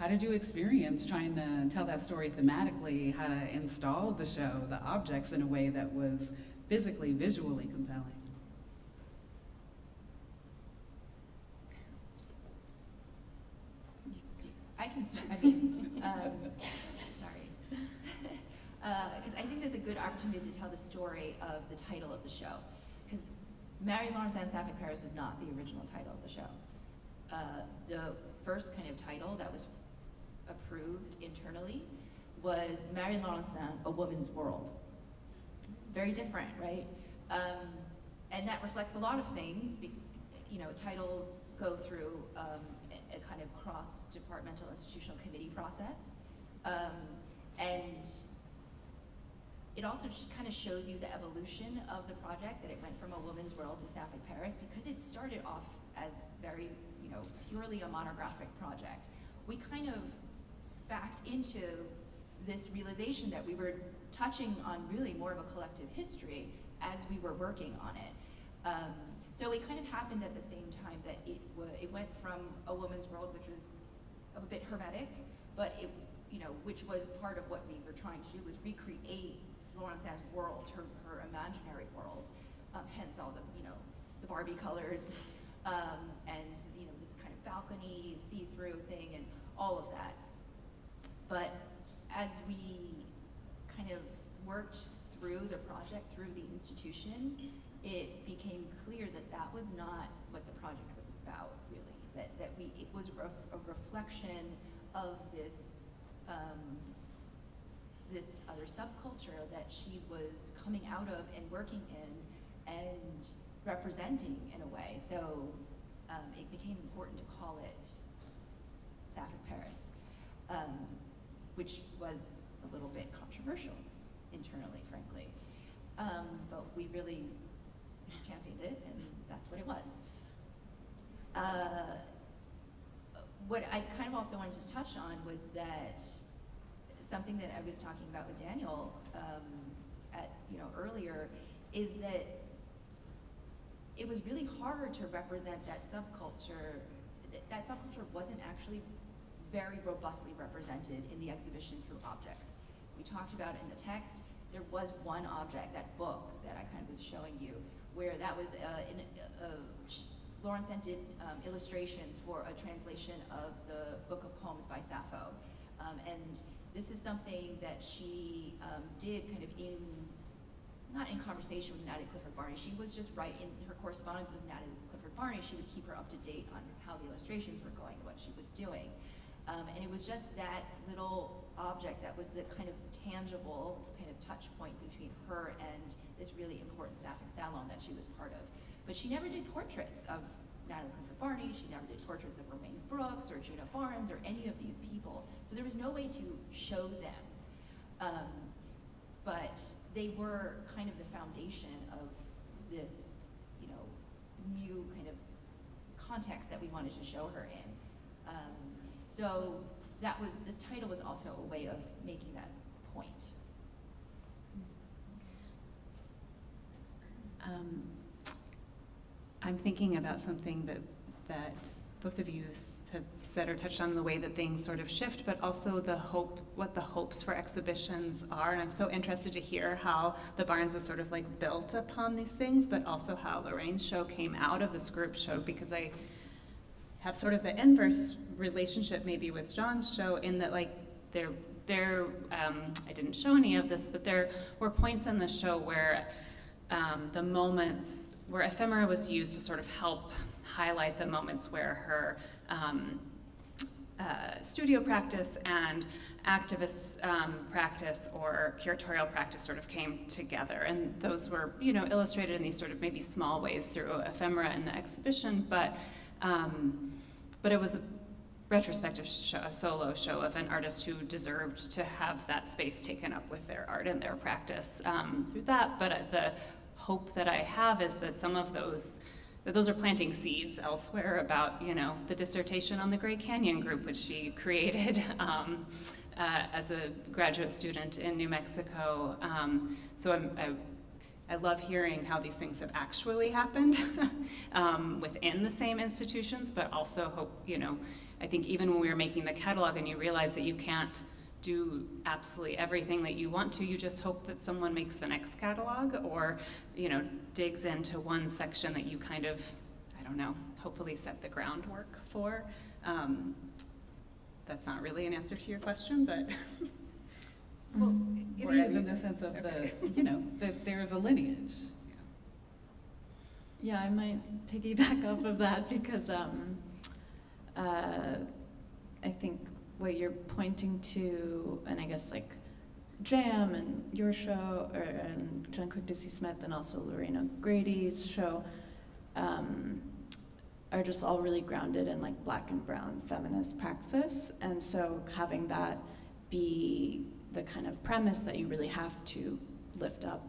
C: did you experience trying to tell that story thematically, how to install the show, the objects, in a way that was physically, visually compelling?
D: I can start. Sorry. Because I think there's a good opportunity to tell the story of the title of the show. Because Mary Laurencin Sapphic Paris was not the original title of the show. The first kind of title that was approved internally was Mary Laurencin, A Woman's World. Very different, right? And that reflects a lot of things. Titles go through a kind of cross-departmental institutional committee process. And it also kind of shows you the evolution of the project, that it went from A Woman's World to Sapphic Paris, because it started off as very, purely a monographic project. We kind of backed into this realization that we were touching on really more of a collective history as we were working on it. So it kind of happened at the same time that it went from A Woman's World, which was a bit hermetic, but which was part of what we were trying to do, was recreate Laurencin's world, her imaginary world, hence all the Barbie colors, and this kind of balcony, see-through thing, and all of that. But as we kind of worked through the project, through the institution, it became clear that that was not what the project was about, really. It was a reflection of this this other subculture that she was coming out of and working in and representing in a way. So it became important to call it Sapphic Paris, which was a little bit controversial internally, frankly. But we really championed it, and that's what it was. What I kind of also wanted to touch on was that something that I was talking about with Daniel earlier, is that it was really hard to represent that subculture. That subculture wasn't actually very robustly represented in the exhibition through objects. We talked about it in the text. There was one object, that book that I kind of was showing you, where that was Laurencin did illustrations for a translation of the Book of Poems by Sappho. And this is something that she did kind of not in conversation with Natalie Clifford Barney. She was just in her correspondence with Natalie Clifford Barney, she would keep her up to date on how the illustrations were going, what she was doing. And it was just that little object that was the kind of tangible kind of touch point between her and this really important Sapphic salon that she was part of. But she never did portraits of Natalie Clifford Barney, she never did portraits of Romaine Brooks or Juno Barnes or any of these people. So there was no way to show them. But they were kind of the foundation of this, new kind of context that we wanted to show her in. So this title was also a way of making that point.
F: I'm thinking about something that both of you have said or touched on, the way that things sort of shift, but also what the hopes for exhibitions are. And I'm so interested to hear how the Barnes is sort of like built upon these things, but also how Lorraine's show came out of this group show, because I have sort of the inverse relationship maybe with Jaune's show, in that like I didn't show any of this, but there were points in the show where the moments where ephemera was used to sort of help highlight the moments where her studio practice and activist practice or curatorial practice sort of came together. And those were, illustrated in these sort of maybe small ways through ephemera in the exhibition, but it was a retrospective show, a solo show of an artist who deserved to have that space taken up with their art and their practice through that. But the hope that I have is that some of those are planting seeds elsewhere about, the dissertation on the Great Canyon group, which she created as a graduate student in New Mexico. So I love hearing how these things have actually happened within the same institutions, but also hope, I think even when we were making the catalog and you realize that you can't do absolutely everything that you want to, you just hope that someone makes the next catalog or, digs into one section that you kind of, hopefully set the groundwork for. That's not really an answer to your question, but.
C: Well, it is in the sense of that there's a lineage.
G: Yeah, I might piggyback off of that because I think what you're pointing to, and I guess like Jam and your show, and John Quick-Ducey-Smith, and also Lorraine O'Grady's show, are just all really grounded in like Black and brown feminist praxis, and so having that be the kind of premise that you really have to lift up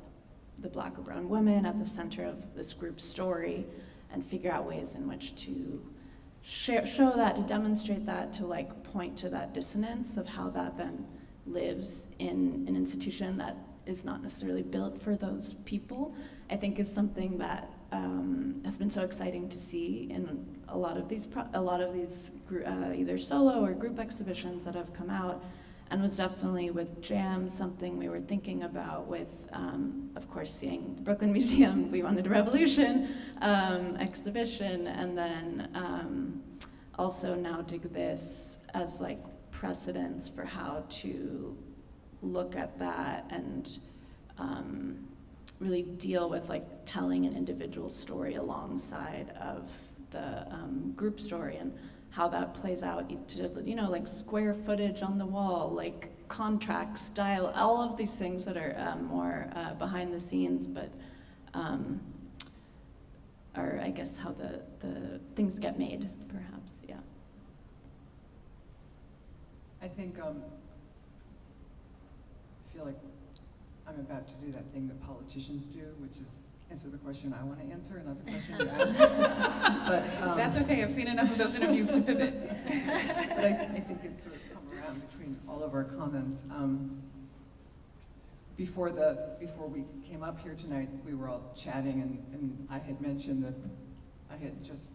G: the Black or brown women at the center of this group's story and figure out ways in which to show that, to demonstrate that, to like point to that dissonance of how that then lives in an institution that is not necessarily built for those people, I think is something that has been so exciting to see in a lot of these either solo or group exhibitions that have come out, and was definitely with Jam something we were thinking about with, of course, seeing the Brooklyn Museum, We Wanted a Revolution exhibition, and then also now dig this as like precedents for how to look at that and really deal with like telling an individual story alongside of the group story, and how that plays out to, like square footage on the wall, like contract style, all of these things that are more behind the scenes, but are, I guess, how the things get made, perhaps, yeah.
H: I think, I feel like I'm about to do that thing that politicians do, which is answer the question I want to answer, not the question you asked. But
C: That's okay, I've seen enough of those interviews to pivot.
H: But I think it's sort of come around between all of our comments. Before we came up here tonight, we were all chatting, and I had mentioned that I had just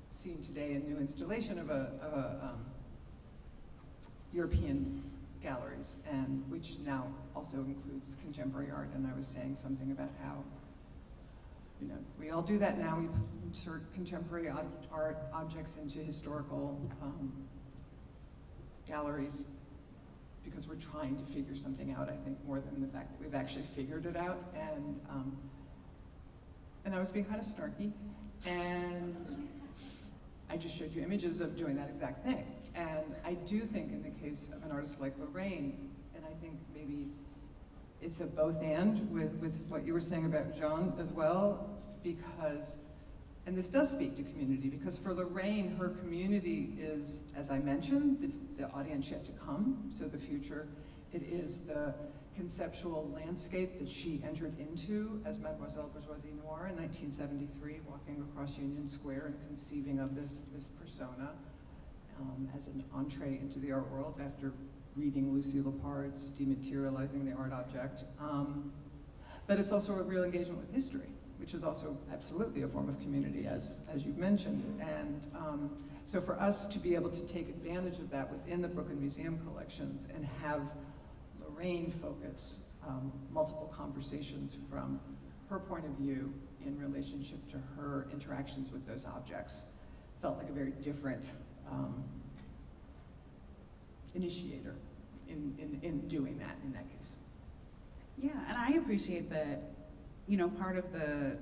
H: seen today a new installation of a European galleries, and which now also includes contemporary art. And I was saying something about how, we all do that now. We insert contemporary art objects into historical galleries because we're trying to figure something out, I think, more than the fact that we've actually figured it out. And I was being kind of snarky, and I just showed you images of doing that exact thing. And I do think in the case of an artist like Lorraine, and I think maybe it's a both and with what you were saying about Jaune as well, because, and this does speak to community, because for Lorraine, her community is, as I mentioned, the audience yet to come, so the future. It is the conceptual landscape that she entered into as Mademoiselle Bourgeoisie Noire in 1973, walking across Union Square and conceiving of this persona as an entree into the art world after reading Lucy Lepard's Dematerializing the Art Object. But it's also a real engagement with history, which is also absolutely a form of community, as you've mentioned. And so for us to be able to take advantage of that within the Brooklyn Museum collections and have Lorraine focus multiple conversations from her point of view in relationship to her interactions with those objects felt like a very different initiator in doing that in that case.
C: Yeah, and I appreciate that, part of the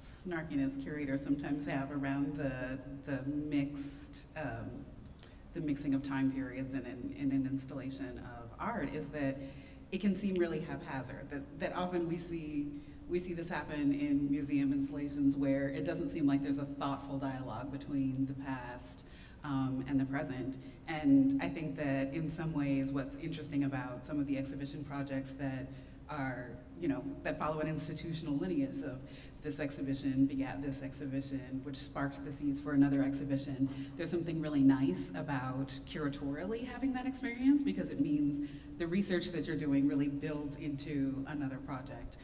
C: snarkiness curators sometimes have around the mixing of time periods in an installation of art is that it can seem really haphazard. That often we see this happen in museum installations where it doesn't seem like there's a thoughtful dialogue between the past and the present. And I think that in some ways what's interesting about some of the exhibition projects that are, that follow an institutional lineage of this exhibition begat this exhibition, which sparked the seeds for another exhibition. There's something really nice about curatorially having that experience because it means the research that you're doing really builds into another project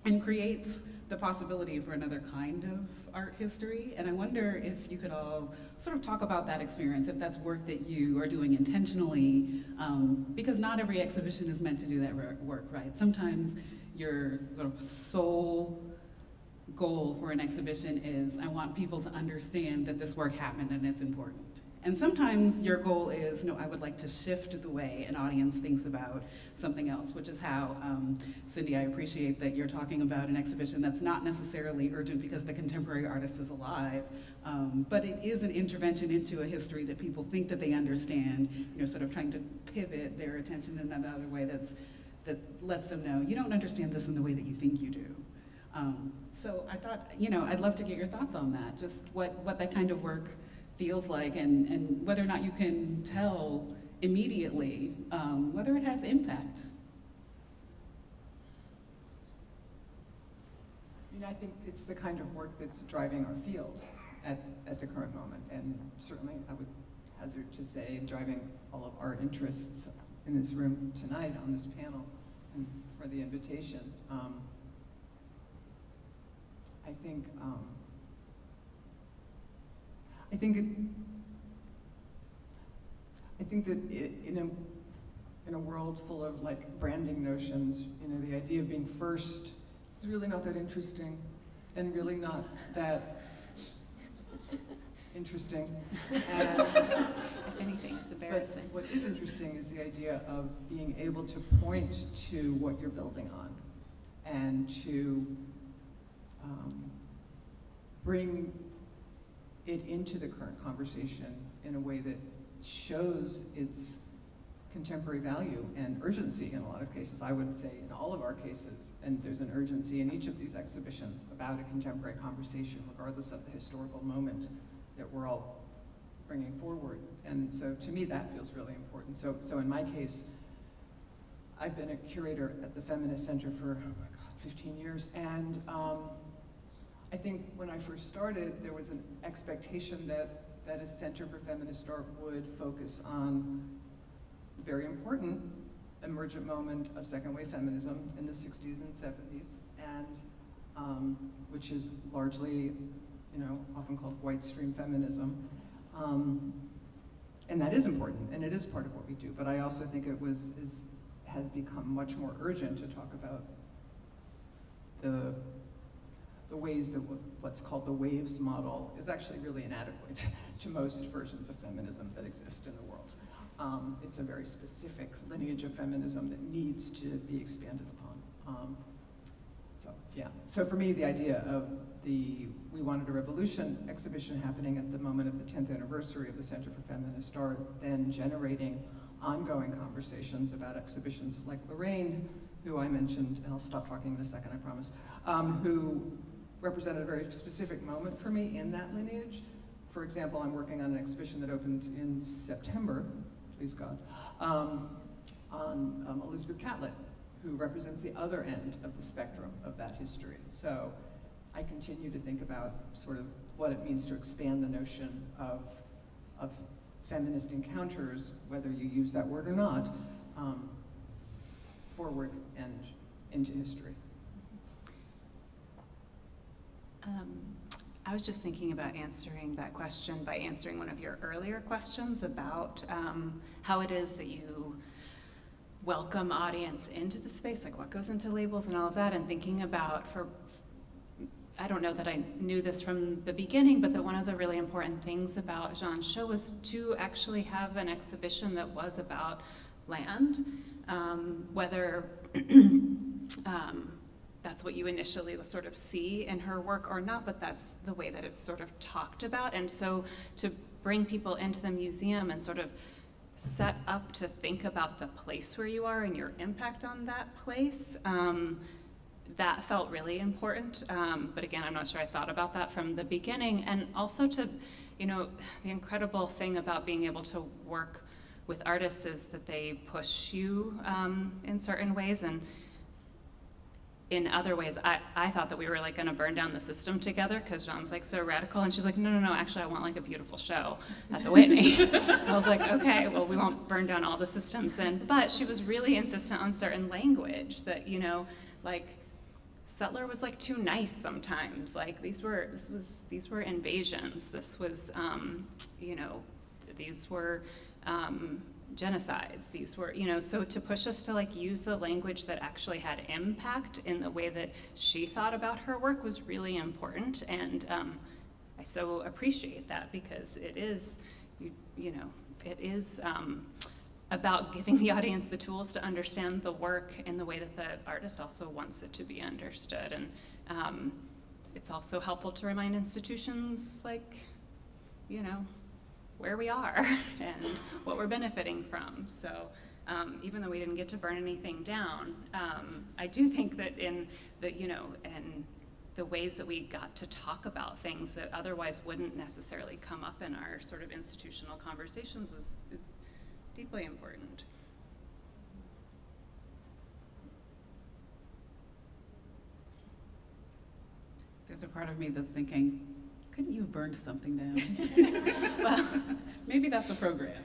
C: and creates the possibility for another kind of art history. And I wonder if you could all sort of talk about that experience, if that's work that you are doing intentionally, because not every exhibition is meant to do that work, right? Sometimes your sort of sole goal for an exhibition is, I want people to understand that this work happened and it's important. And sometimes your goal is, no, I would like to shift the way an audience thinks about something else, which is how, Cindy, I appreciate that you're talking about an exhibition that's not necessarily urgent because the contemporary artist is alive, but it is an intervention into a history that people think that they understand, sort of trying to pivot their attention in another way that lets them know, you don't understand this in the way that you think you do. So I thought, I'd love to get your thoughts on that, just what that kind of work feels like and whether or not you can tell immediately whether it has impact.
H: I think it's the kind of work that's driving our field at the current moment, and certainly I would hazard to say driving all of our interests in this room tonight on this panel and for the invitation. I think that in a world full of branding notions, the idea of being first is really not that interesting, and really not that interesting. And,
F: If anything, it's embarrassing.
H: but what is interesting is the idea of being able to point to what you're building on, and to bring it into the current conversation in a way that shows its contemporary value and urgency in a lot of cases. I would say in all of our cases, and there's an urgency in each of these exhibitions about a contemporary conversation, regardless of the historical moment that we're all bringing forward. And so to me, that feels really important. So in my case, I've been a curator at the Feminist Center for, 15 years, and I think when I first started, there was an expectation that a Center for Feminist Art would focus on a very important emergent moment of second wave feminism in the 60s and 70s, and which is largely, often called white stream feminism. And that is important, and it is part of what we do, but I also think it has become much more urgent to talk about the ways that what's called the waves model is actually really inadequate to most versions of feminism that exist in the world. It's a very specific lineage of feminism that needs to be expanded upon. So for me, the idea of the We Wanted a Revolution exhibition happening at the moment of the 10th anniversary of the Center for Feminist Art, then generating ongoing conversations about exhibitions like Lorraine, who I mentioned, and I'll stop talking in a second, I promise, who represented a very specific moment for me in that lineage. For example, I'm working on an exhibition that opens in September, please God, on Elizabeth Catlett, who represents the other end of the spectrum of that history. So I continue to think about sort of what it means to expand the notion of feminist encounters, whether you use that word or not, forward and into history.
F: I was just thinking about answering that question by answering one of your earlier questions about how it is that you welcome audience into the space, like what goes into labels and all of that, and thinking about, I don't know that I knew this from the beginning, but that one of the really important things about Jaune's show was to actually have an exhibition that was about land, whether that's what you initially sort of see in her work or not, but that's the way that it's sort of talked about. And so to bring people into the museum and sort of set up to think about the place where you are and your impact on that place, that felt really important. But again, I'm not sure I thought about that from the beginning. And also to, you know, the incredible thing about being able to work with artists is that they push you in certain ways, and in other ways, I thought that we were like gonna burn down the system together because Jaune's like so radical, and she's like, no, actually I want like a beautiful show at the Whitney. I was like, okay, well we won't burn down all the systems then. But she was really insistent on certain language that, you know, like Sackler was like too nice sometimes. Like these were invasions. This was, you know, these were genocides. These were, you know, so to push us to like use the language that actually had impact in the way that she thought about her work was really important. And I so appreciate that, because it is, you know, it is about giving the audience the tools to understand the work in the way that the artist also wants it to be understood. And it's also helpful to remind institutions, like, you know, where we are and what we're benefiting from. So even though we didn't get to burn anything down, I do think that in the, you know, in the ways that we got to talk about things that otherwise wouldn't necessarily come up in our sort of institutional conversations is deeply important.
C: There's a part of me that's thinking, couldn't you have burned something down? Well, maybe that's a program.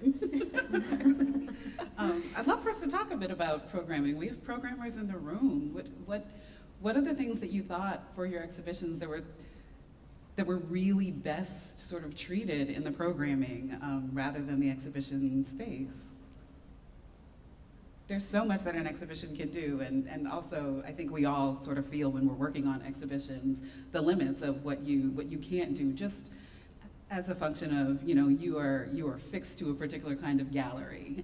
C: I'd love for us to talk a bit about programming. We have programmers in the room. What are the things that you thought for your exhibitions that were really best sort of treated in the programming rather than the exhibition space? There's so much that an exhibition can do, and also I think we all sort of feel when we're working on exhibitions the limits of what you can't do, just as a function of, you know, you are fixed to a particular kind of gallery.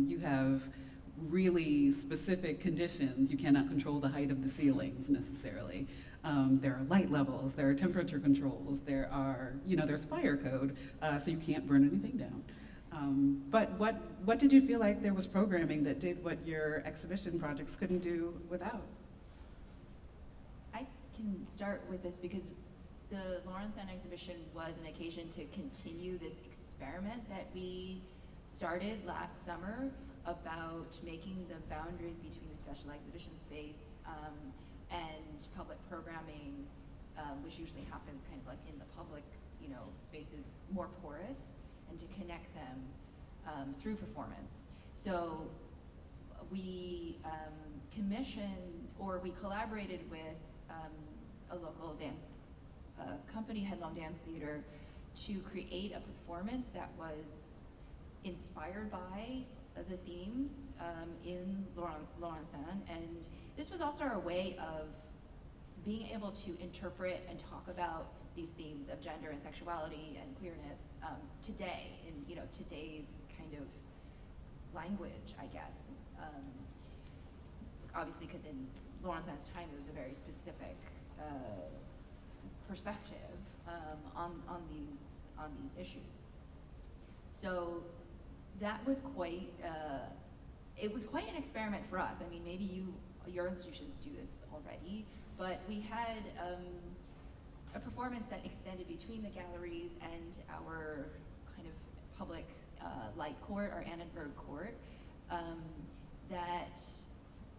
C: You have really specific conditions. You cannot control the height of the ceilings necessarily. There are light levels, there are temperature controls, there are, you know, there's fire code, so you can't burn anything down. But what did you feel like there was programming that did what your exhibition projects couldn't do without?
D: I can start with this because the Laurencin exhibition was an occasion to continue this experiment that we started last summer about making the boundaries between the special exhibition space and public programming, which usually happens kind of like in the public, you know, spaces, more porous, and to connect them through performance. So we commissioned, or we collaborated with a local dance company, Headlong Dance Theater, to create a performance that was inspired by the themes in Laurencin. And this was also our way of being able to interpret and talk about these themes of gender and sexuality and queerness today, in, you know, today's kind of language, I guess. Obviously, because in Laurencin's time, there was a very specific perspective on these issues. So that was quite it was quite an experiment for us. I mean, maybe your institutions do this already, but we had a performance that extended between the galleries and our kind of public light court, our Annenberg court, that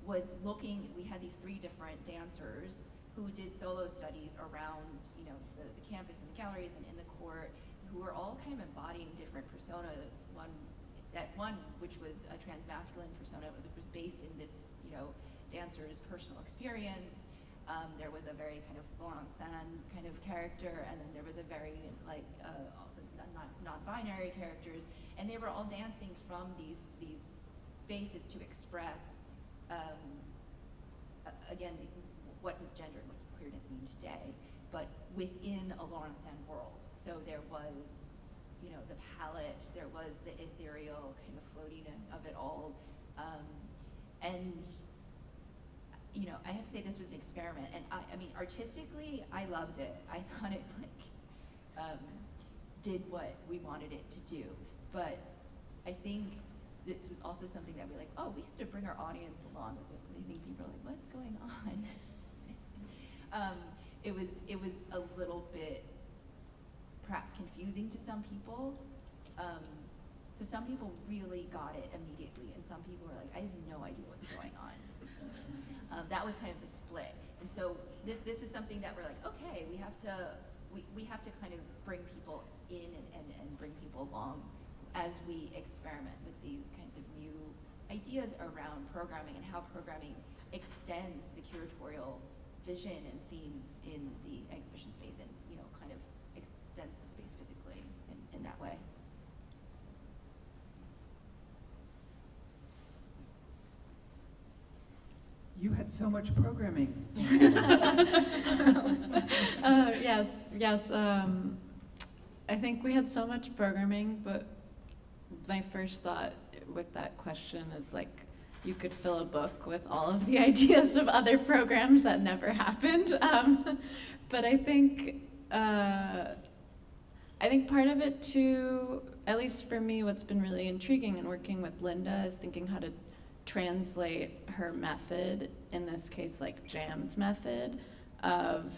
D: was looking, we had these 3 different dancers who did solo studies around, you know, the campus and the galleries and in the court, who were all kind of embodying different personas. One which was a transmasculine persona, which was based in this, you know, dancer's personal experience. There was a very kind of Laurencin kind of character, and then there was a very like also non-binary characters, and they were all dancing from these spaces to express again, what does gender and what does queerness mean today, but within a Laurencin world. So there was, you know, the palette, there was the ethereal kind of floatiness of it all, and you know, I have to say this was an experiment, and I mean, artistically, I loved it. I thought it did what we wanted it to do. But I think this was also something that we we have to bring our audience along with this, because I think people are like, what's going on? It was a little bit perhaps confusing to some people. So some people really got it immediately, and some people were like, I have no idea what's going on. That was kind of the split. And so this is something that we're like, okay, we have to kind of bring people in and bring people along as we experiment with these kinds of new ideas around programming and how programming extends the curatorial vision and themes in the exhibition space, and kind of extends the space physically in that way.
H: You had so much programming.
G: Yes. I think we had so much programming, but my first thought with that question is you could fill a book with all of the ideas of other programs that never happened. But I think part of it too, at least for me, what's been really intriguing in working with Linda is thinking how to translate her method, in this case Jam's method, of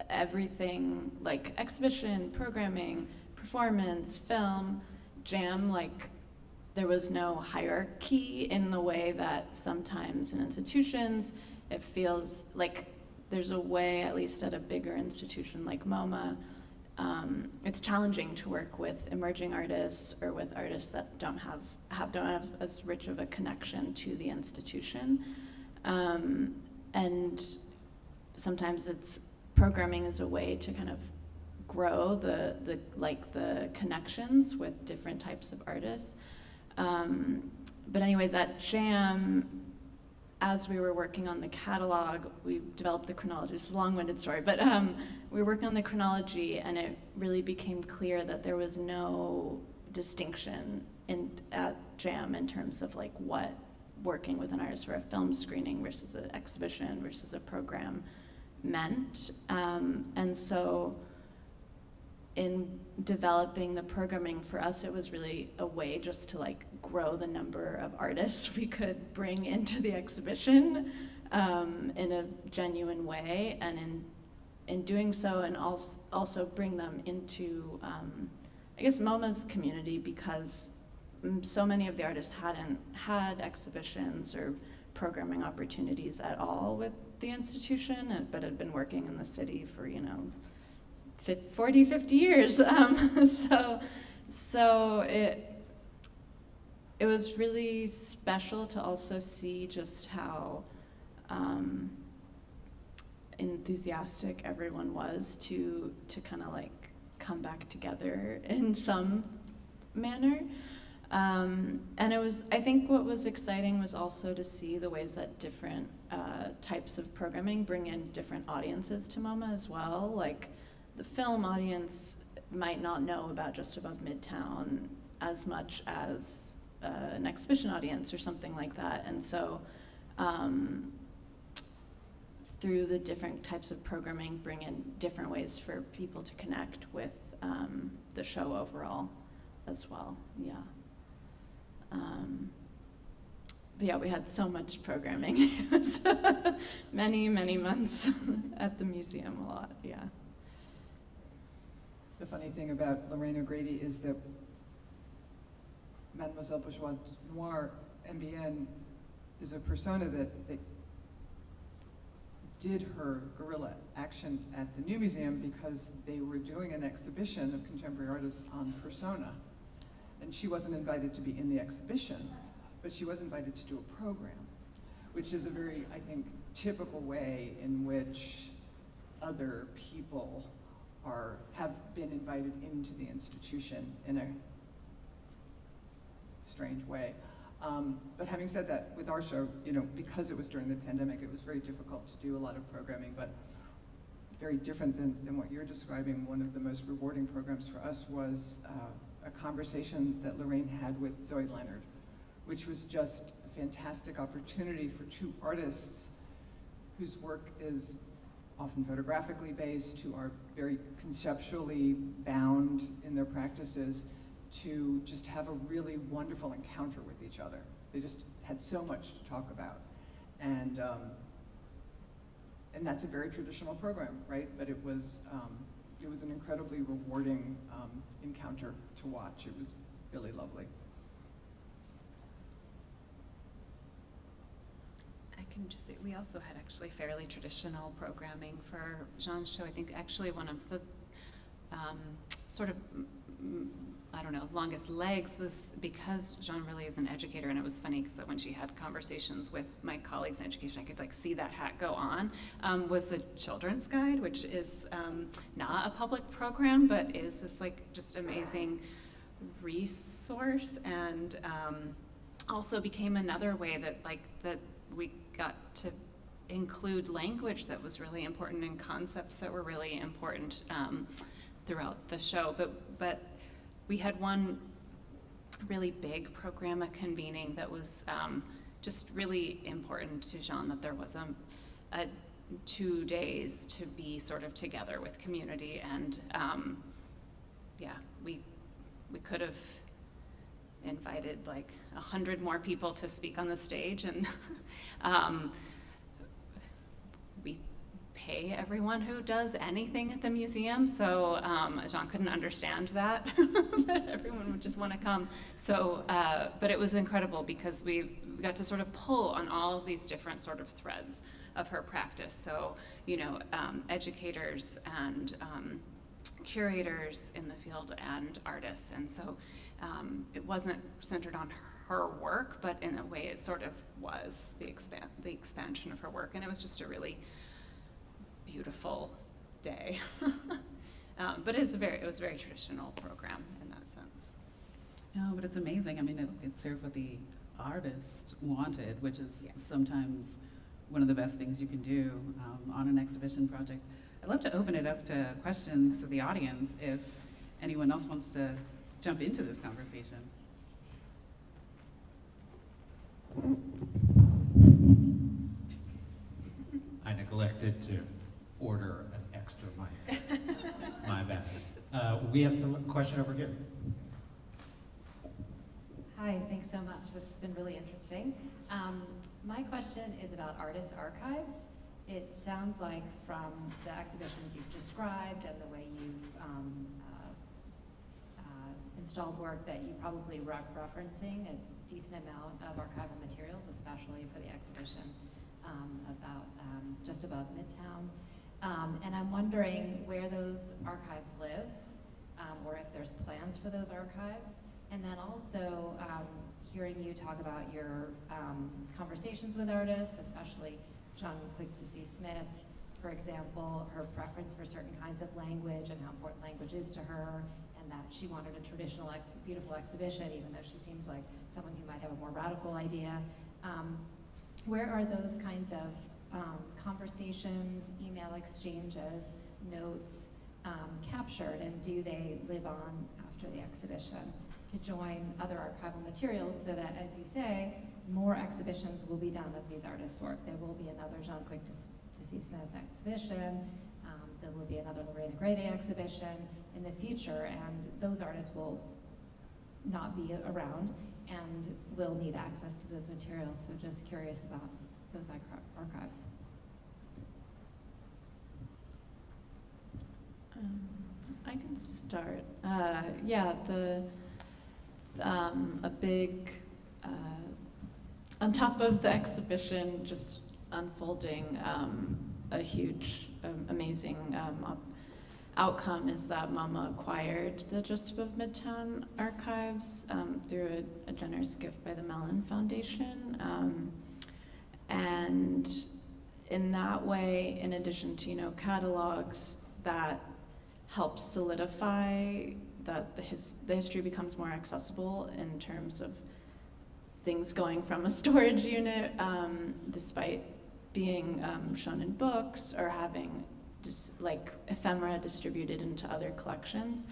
G: everything like exhibition, programming, performance, film. Jam, there was no hierarchy in the way that sometimes in institutions it feels like there's a way, at least at a bigger institution like MoMA, it's challenging to work with emerging artists or with artists that don't have as rich of a connection to the institution. And sometimes it's programming as a way to kind of grow the connections with different types of artists. But anyways, at Jam, as we were working on the catalog, we developed the chronology. It's a long-winded story, but we were working on the chronology, and it really became clear that there was no distinction at Jam in terms of what working with an artist for a film screening versus an exhibition versus a program meant. And so in developing the programming, for us it was really a way just to grow the number of artists we could bring into the exhibition in a genuine way, and in doing so, and also bring them into I guess MoMA's community, because so many of the artists hadn't had exhibitions or programming opportunities at all with the institution, but had been working in the city for 40, 50 years. So it was really special to also see just how enthusiastic everyone was to kind of come back together in some manner. And I think what was exciting was also to see the ways that different types of programming bring in different audiences to MoMA as well. The film audience might not know about Just Above Midtown as much as an exhibition audience or something like that. And so through the different types of programming, bring in different ways for people to connect with the show overall as well, yeah. But yeah, we had so much programming. It was many, many months at the museum, a lot, yeah.
H: The funny thing about Lorraine O'Grady is that Mademoiselle Bourgeois Noir, MBN, is a persona that did her guerrilla action at the New Museum because they were doing an exhibition of contemporary artists on persona. And she wasn't invited to be in the exhibition, but she was invited to do a program, which is a very, I think, typical way in which other people have been invited into the institution in a strange way. But having said that, with our show, because it was during the pandemic, it was very difficult to do a lot of programming, but very different than what you're describing. One of the most rewarding programs for us was a conversation that Lorraine had with Zoe Leonard, which was just a fantastic opportunity for two artists whose work is often photographically based, who are very conceptually bound in their practices, to just have a really wonderful encounter with each other. They just had so much to talk about. And that's a very traditional program, right? But it was an incredibly rewarding encounter to watch. It was really lovely.
F: I can just say, we also had actually fairly traditional programming for Jaune's show. I think actually one of the sort of, I don't know, longest legs was because Jaune really is an educator, and it was funny because when she had conversations with my colleagues in education, I could like see that hat go on, was the Children's Guide, which is not a public program, but is this like just amazing resource, and also became another way that we got to include language that was really important and concepts that were really important throughout the show. But we had one really big program, a convening, that was just really important to Jaune, that there was a 2 days to be sort of together with community, and yeah, we could have invited like 100 more people to speak on the stage, and we pay everyone who does anything at the museum, so Jaune couldn't understand that, that everyone would just want to come. So, but it was incredible because we got to sort of pull on all of these different sort of threads of her practice. So, you know, educators and curators in the field and artists, and so it wasn't centered on her work, but in a way it sort of was the expansion of her work, and it was just a really beautiful day. But it was a very traditional program in that sense.
C: No, but it's amazing. I mean, it served what the artist wanted, which is sometimes one of the best things you can do on an exhibition project. I'd love to open it up to questions to the audience if anyone else wants to jump into this conversation.
B: I neglected to order an extra mic. My bad. We have some question over here.
I: Hi, thanks so much. This has been really interesting. My question is about artist archives. It sounds like from the exhibitions you've described and the way you've installed work that you probably referencing a decent amount of archival materials, especially for the exhibition about just above Midtown. And I'm wondering where those archives live, or if there's plans for those archives. And then also hearing you talk about your conversations with artists, especially Jaune Quick-to-See-Smith, for example, her preference for certain kinds of language and how important language is to her, and that she wanted a traditional, beautiful exhibition, even though she seems like someone who might have a more radical idea. Where are those kinds of conversations, email exchanges, notes captured, and do they live on after the exhibition to join other archival materials so that, as you say, more exhibitions will be done of these artists' work? There will be another Jaune Quick-to-See-Smith exhibition. There will be another Lorraine exhibition in the future, and those artists will not be around and will need access to those materials. So just curious about those archives.
G: I can start. Yeah, a big, on top of the exhibition just unfolding, a huge, amazing outcome is that MoMA acquired the Just Above Midtown archives through a generous gift by the Mellon Foundation. And in that way, in addition to, catalogs, that helps solidify that the history becomes more accessible in terms of things going from a storage unit, despite being shown in books or having like ephemera distributed into other collections.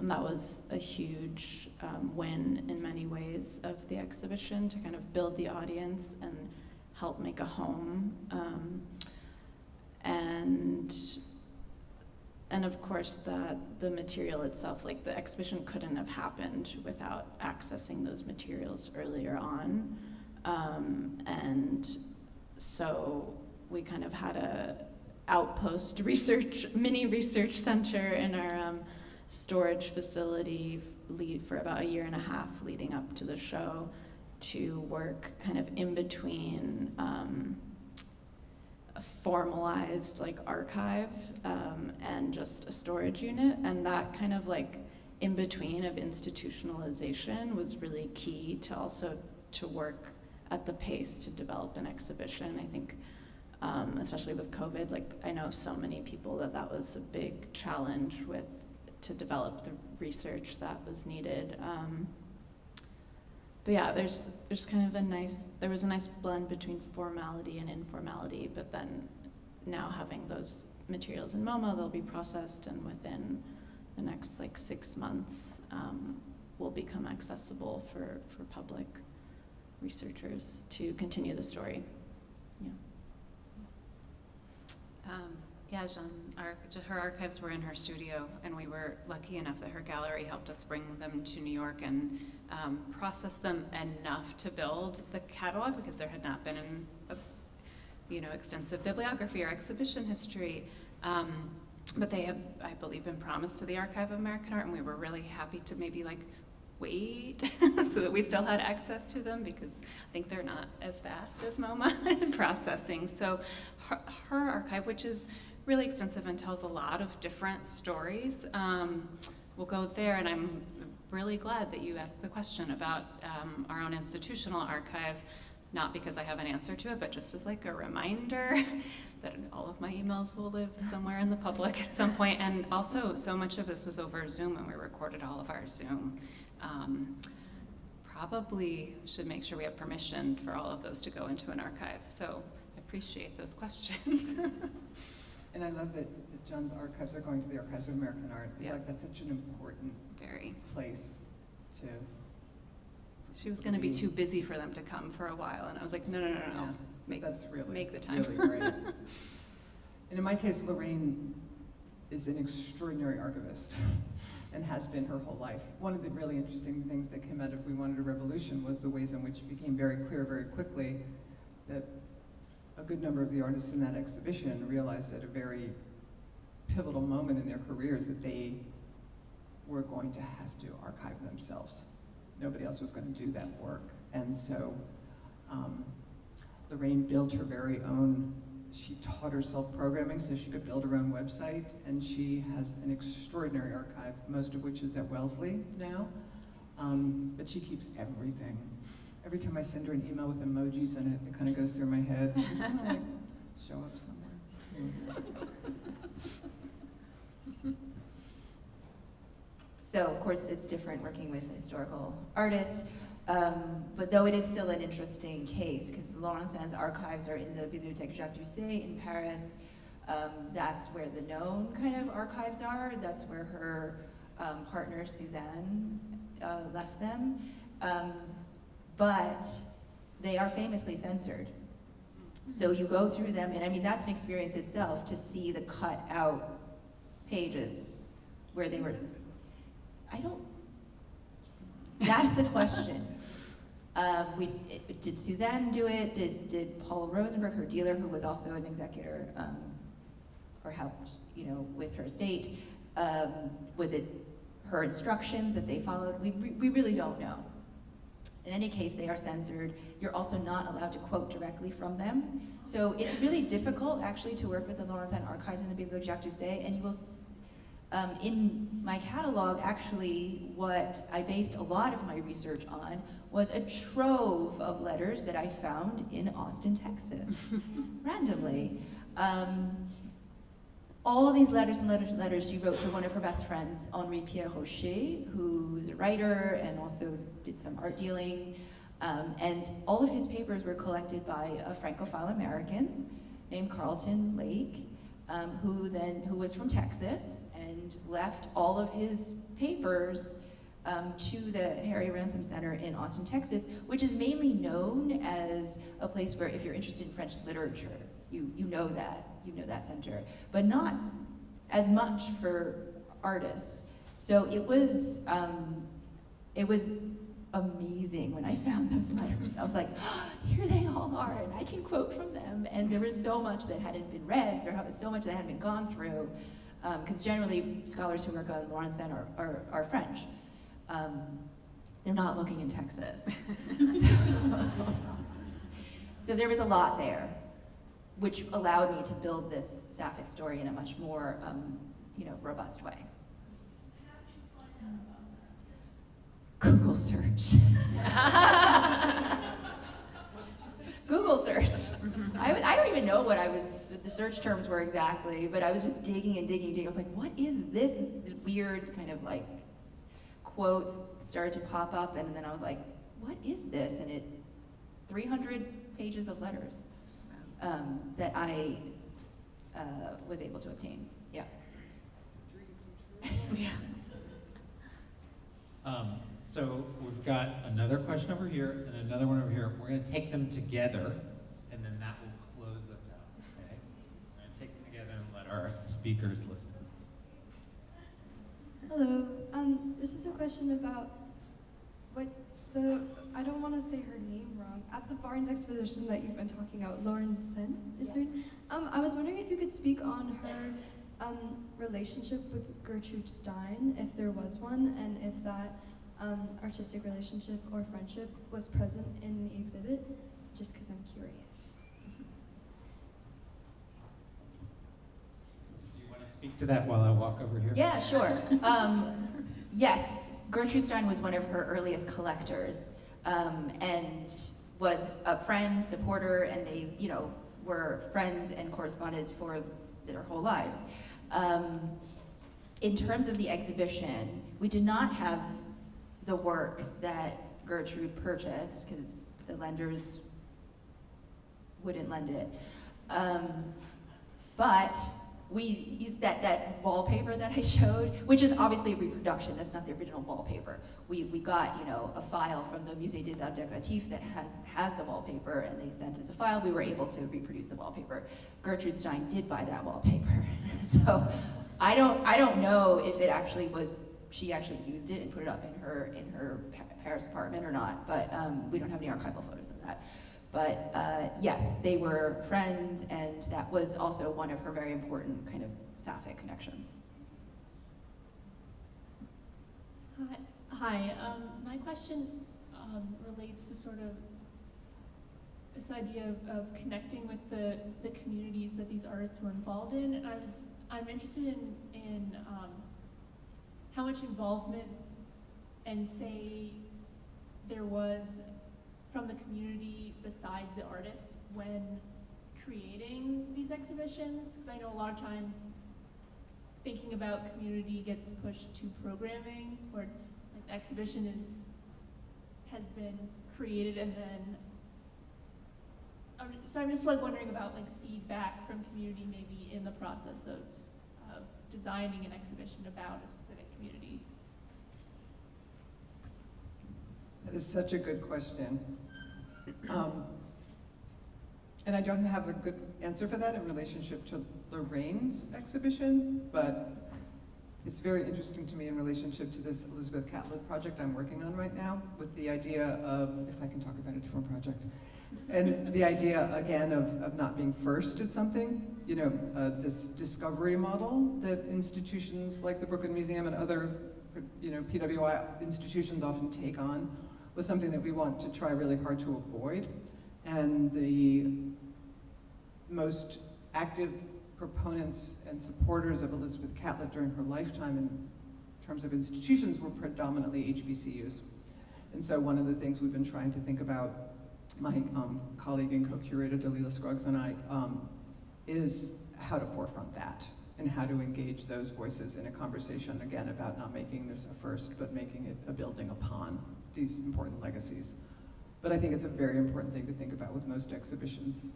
G: That was a huge win in many ways of the exhibition, to kind of build the audience and help make a home And of course, the material itself, like the exhibition couldn't have happened without accessing those materials earlier on. And so we kind of had a outpost mini research center in our storage facility for about a year and a half leading up to the show, to work kind of in between a formalized like archive and just a storage unit, and that kind of like in between of institutionalization was really key to also to work at the pace to develop an exhibition. I think especially with COVID, like I know so many people that was a big challenge to develop the research that was needed. But yeah, there's kind of there was a nice blend between formality and informality, but then now having those materials in MoMA, they'll be processed, and within the next like 6 months will become accessible for public researchers to continue the story.
F: Yeah, Jaune, her archives were in her studio, and we were lucky enough that her gallery helped us bring them to New York and process them enough to build the catalog, because there had not been extensive bibliography or exhibition history. But they have, I believe, been promised to the Archive of American Art, and we were really happy to maybe like wait so that we still had access to them, because I think they're not as fast as MoMA in processing. So her archive, which is really extensive and tells a lot of different stories, will go there. And I'm really glad that you asked the question about our own institutional archive, not because I have an answer to it, but just as like a reminder that all of my emails will live somewhere in the public at some point. And also, so much of this was over Zoom, and we recorded all of our Zoom. Probably should make sure we have permission for all of those to go into an archive. So I appreciate those questions.
H: And I love that Jaune's archives are going to the Archives of American Art. I feel like that's such an important place to.
F: She was going to be too busy for them to come for a while, and I was like, no.
H: Yeah,
F: make the time.
H: Really great. And in my case, Lorraine is an extraordinary archivist and has been her whole life. One of the really interesting things that came out of We Wanted a Revolution was the ways in which it became very clear very quickly that a good number of the artists in that exhibition realized at a very pivotal moment in their careers that they were going to have to archive themselves. Nobody else was going to do that work. And so Lorraine built her very own, she taught herself programming so she could build her own website, and she has an extraordinary archive, most of which is at Wellesley now, but she keeps everything. Every time I send her an email with emojis in it, it kind of goes through my head. It's just kind of like, show up somewhere.
D: So, of course, it's different working with a historical artist, but though it is still an interesting case, because Laurencin's archives are in the Bibliothèque Jacques Doucet in Paris. That's where the known kind of archives are. That's where her partner, Suzanne, left them. But they are famously censored. So you go through them, and I mean, that's an experience itself, to see the cut out pages where they were. That's the question. Did Suzanne do it? Did Paul Rosenberg, her dealer, who was also an executor, or helped, with her estate, was it her instructions that they followed? We really don't know. In any case, they are censored. You're also not allowed to quote directly from them. So it's really difficult, actually, to work with the Laurencin archives in the Bibliothèque Jacques Doucet, and you will in my catalog, actually, what I based a lot of my research on was a trove of letters that I found in Austin, Texas, randomly. All of these letters and letters and letters she wrote to one of her best friends, Henri Pierre Rocher, who's a writer and also did some art dealing. And all of his papers were collected by a Francophile American named Carlton Lake, who was from Texas and left all of his papers to the Harry Ransom Center in Austin, Texas, which is mainly known as a place where, if you're interested in French literature, you know that. that center, but not as much for artists. So it was amazing when I found those letters. I was like, oh, here they all are, and I can quote from them. And there was so much that hadn't been read, there was so much that hadn't been gone through, because generally scholars who work on Laurencin are French. They're not looking in Texas. So there was a lot there, which allowed me to build this Sapphic story in a much more robust way. Google search. Google search. I don't even know what the search terms were exactly, but I was just digging and digging and digging. I was like, what is this? This weird kind of like quotes started to pop up, and then I was like, what is this? And 300 pages of letters that I was able to obtain. Yeah. Yeah.
B: So we've got another question over here and another one over here. We're going to take them together, and then that will close us out. Okay? We're going to take them together and let our speakers listen.
J: Hello. This is a question about I don't want to say her name wrong. At the Barnes exposition that you've been talking about, Laurencin, is her? I was wondering if you could speak on her relationship with Gertrude Stein, if there was one, and if that artistic relationship or friendship was present in the exhibit, just because I'm curious.
B: Do you want to speak to that while I walk over here?
D: Yeah, sure. Yes, Gertrude Stein was one of her earliest collectors, and was a friend, supporter, and they, were friends and corresponded for their whole lives. In terms of the exhibition, we did not have the work that Gertrude purchased because the lenders wouldn't lend it. But we used that wallpaper that I showed, which is obviously a reproduction. That's not the original wallpaper. We got a file from the Musée des Arts Décoratifs that has the wallpaper, and they sent us a file. We were able to reproduce the wallpaper. Gertrude Stein did buy that wallpaper, so I don't know if it actually was. She actually used it and put it up in her Paris apartment or not, but we don't have any archival photos of that. But yes, they were friends, and that was also one of her very important kind of Sapphic connections.
J: Hi. My question relates to sort of this idea of connecting with the communities that these artists were involved in, and I'm interested in how much involvement and say there was from the community beside the artist when creating these exhibitions, because I know a lot of times thinking about community gets pushed to programming, where it's like the exhibition has been created and then, so I'm just like wondering about like feedback from community maybe in the process of designing an exhibition about a specific community.
H: That is such a good question. And I don't have a good answer for that in relationship to Lorraine's exhibition, but it's very interesting to me in relationship to this Elizabeth Catlett project I'm working on right now, with the idea of, if I can talk about a different project, and the idea, again, of not being first at something, this discovery model that institutions like the Brooklyn Museum and other, PWI institutions often take on, was something that we want to try really hard to avoid. And the most active proponents and supporters of Elizabeth Catlett during her lifetime in terms of institutions were predominantly HBCUs. And so one of the things we've been trying to think about, my colleague and co-curator Lelia Scruggs and I, is how to forefront that and how to engage those voices in a conversation, again, about not making this a first, but making it a building upon these important legacies. But I think it's a very important thing to think about with most exhibitions.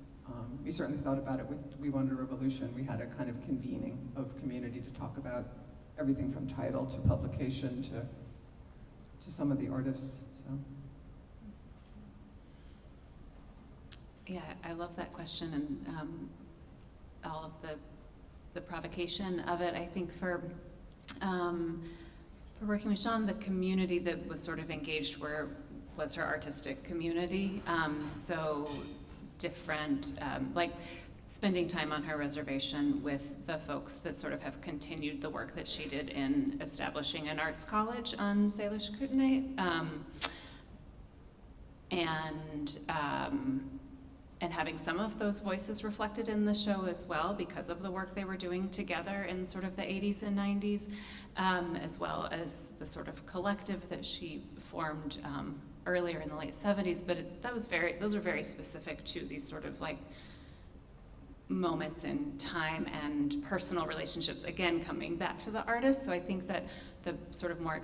H: We certainly thought about it with We Wanted a Revolution. We had a kind of convening of community to talk about everything from title to publication to some of the artists. So.
F: Yeah, I love that question, and all of the provocation of it. I think for working with Jaune, the community that was sort of engaged was her artistic community. So different, like spending time on her reservation with the folks that sort of have continued the work that she did in establishing an arts college on Salish Kootenai. And having some of those voices reflected in the show as well because of the work they were doing together in sort of the 80s and 90s, as well as the sort of collective that she formed earlier in the late 70s. But those are very specific to these sort of like moments in time and personal relationships, again, coming back to the artist. So I think that the sort of more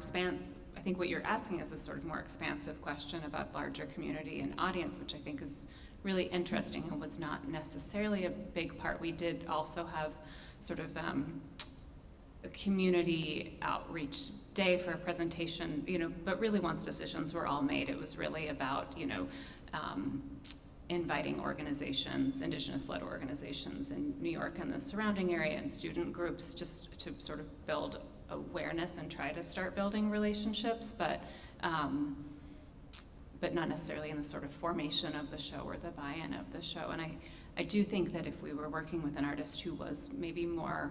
F: I think what you're asking is a sort of more expansive question about larger community and audience, which I think is really interesting and was not necessarily a big part. We did also have sort of a community outreach day for a presentation, but really once decisions were all made, it was really about, inviting organizations, Indigenous-led organizations in New York and the surrounding area and student groups just to sort of build awareness and try to start building relationships, but not necessarily in the sort of formation of the show or the buy-in of the show. And I do think that if we were working with an artist who was maybe more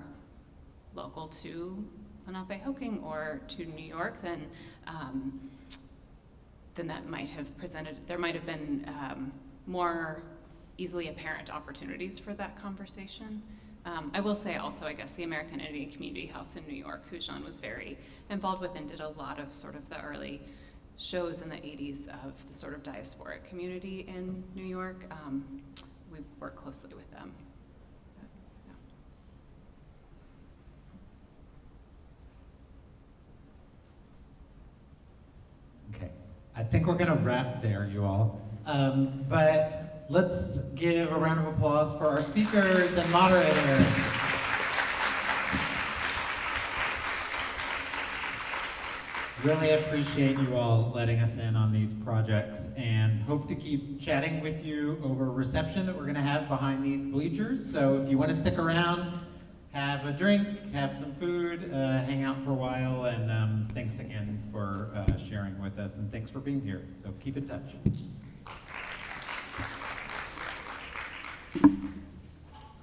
F: local to Lenape-Hoking or to New York, then that might have there might have been more easily apparent opportunities for that conversation. I will say also, I guess, the American Indian Community House in New York, who Jaune was very involved with and did a lot of sort of the early shows in the 80s of the sort of diasporic community in New York. We work closely with them. But, yeah.
B: Okay, I think we're gonna wrap there, you all. But let's give a round of applause for our speakers and moderators. Really appreciate you all letting us in on these projects and hope to keep chatting with you over reception that we're gonna have behind these bleachers. So if you wanna stick around, have a drink, have some food, hang out for a while, and thanks again for sharing with us, and thanks for being here. So keep in touch.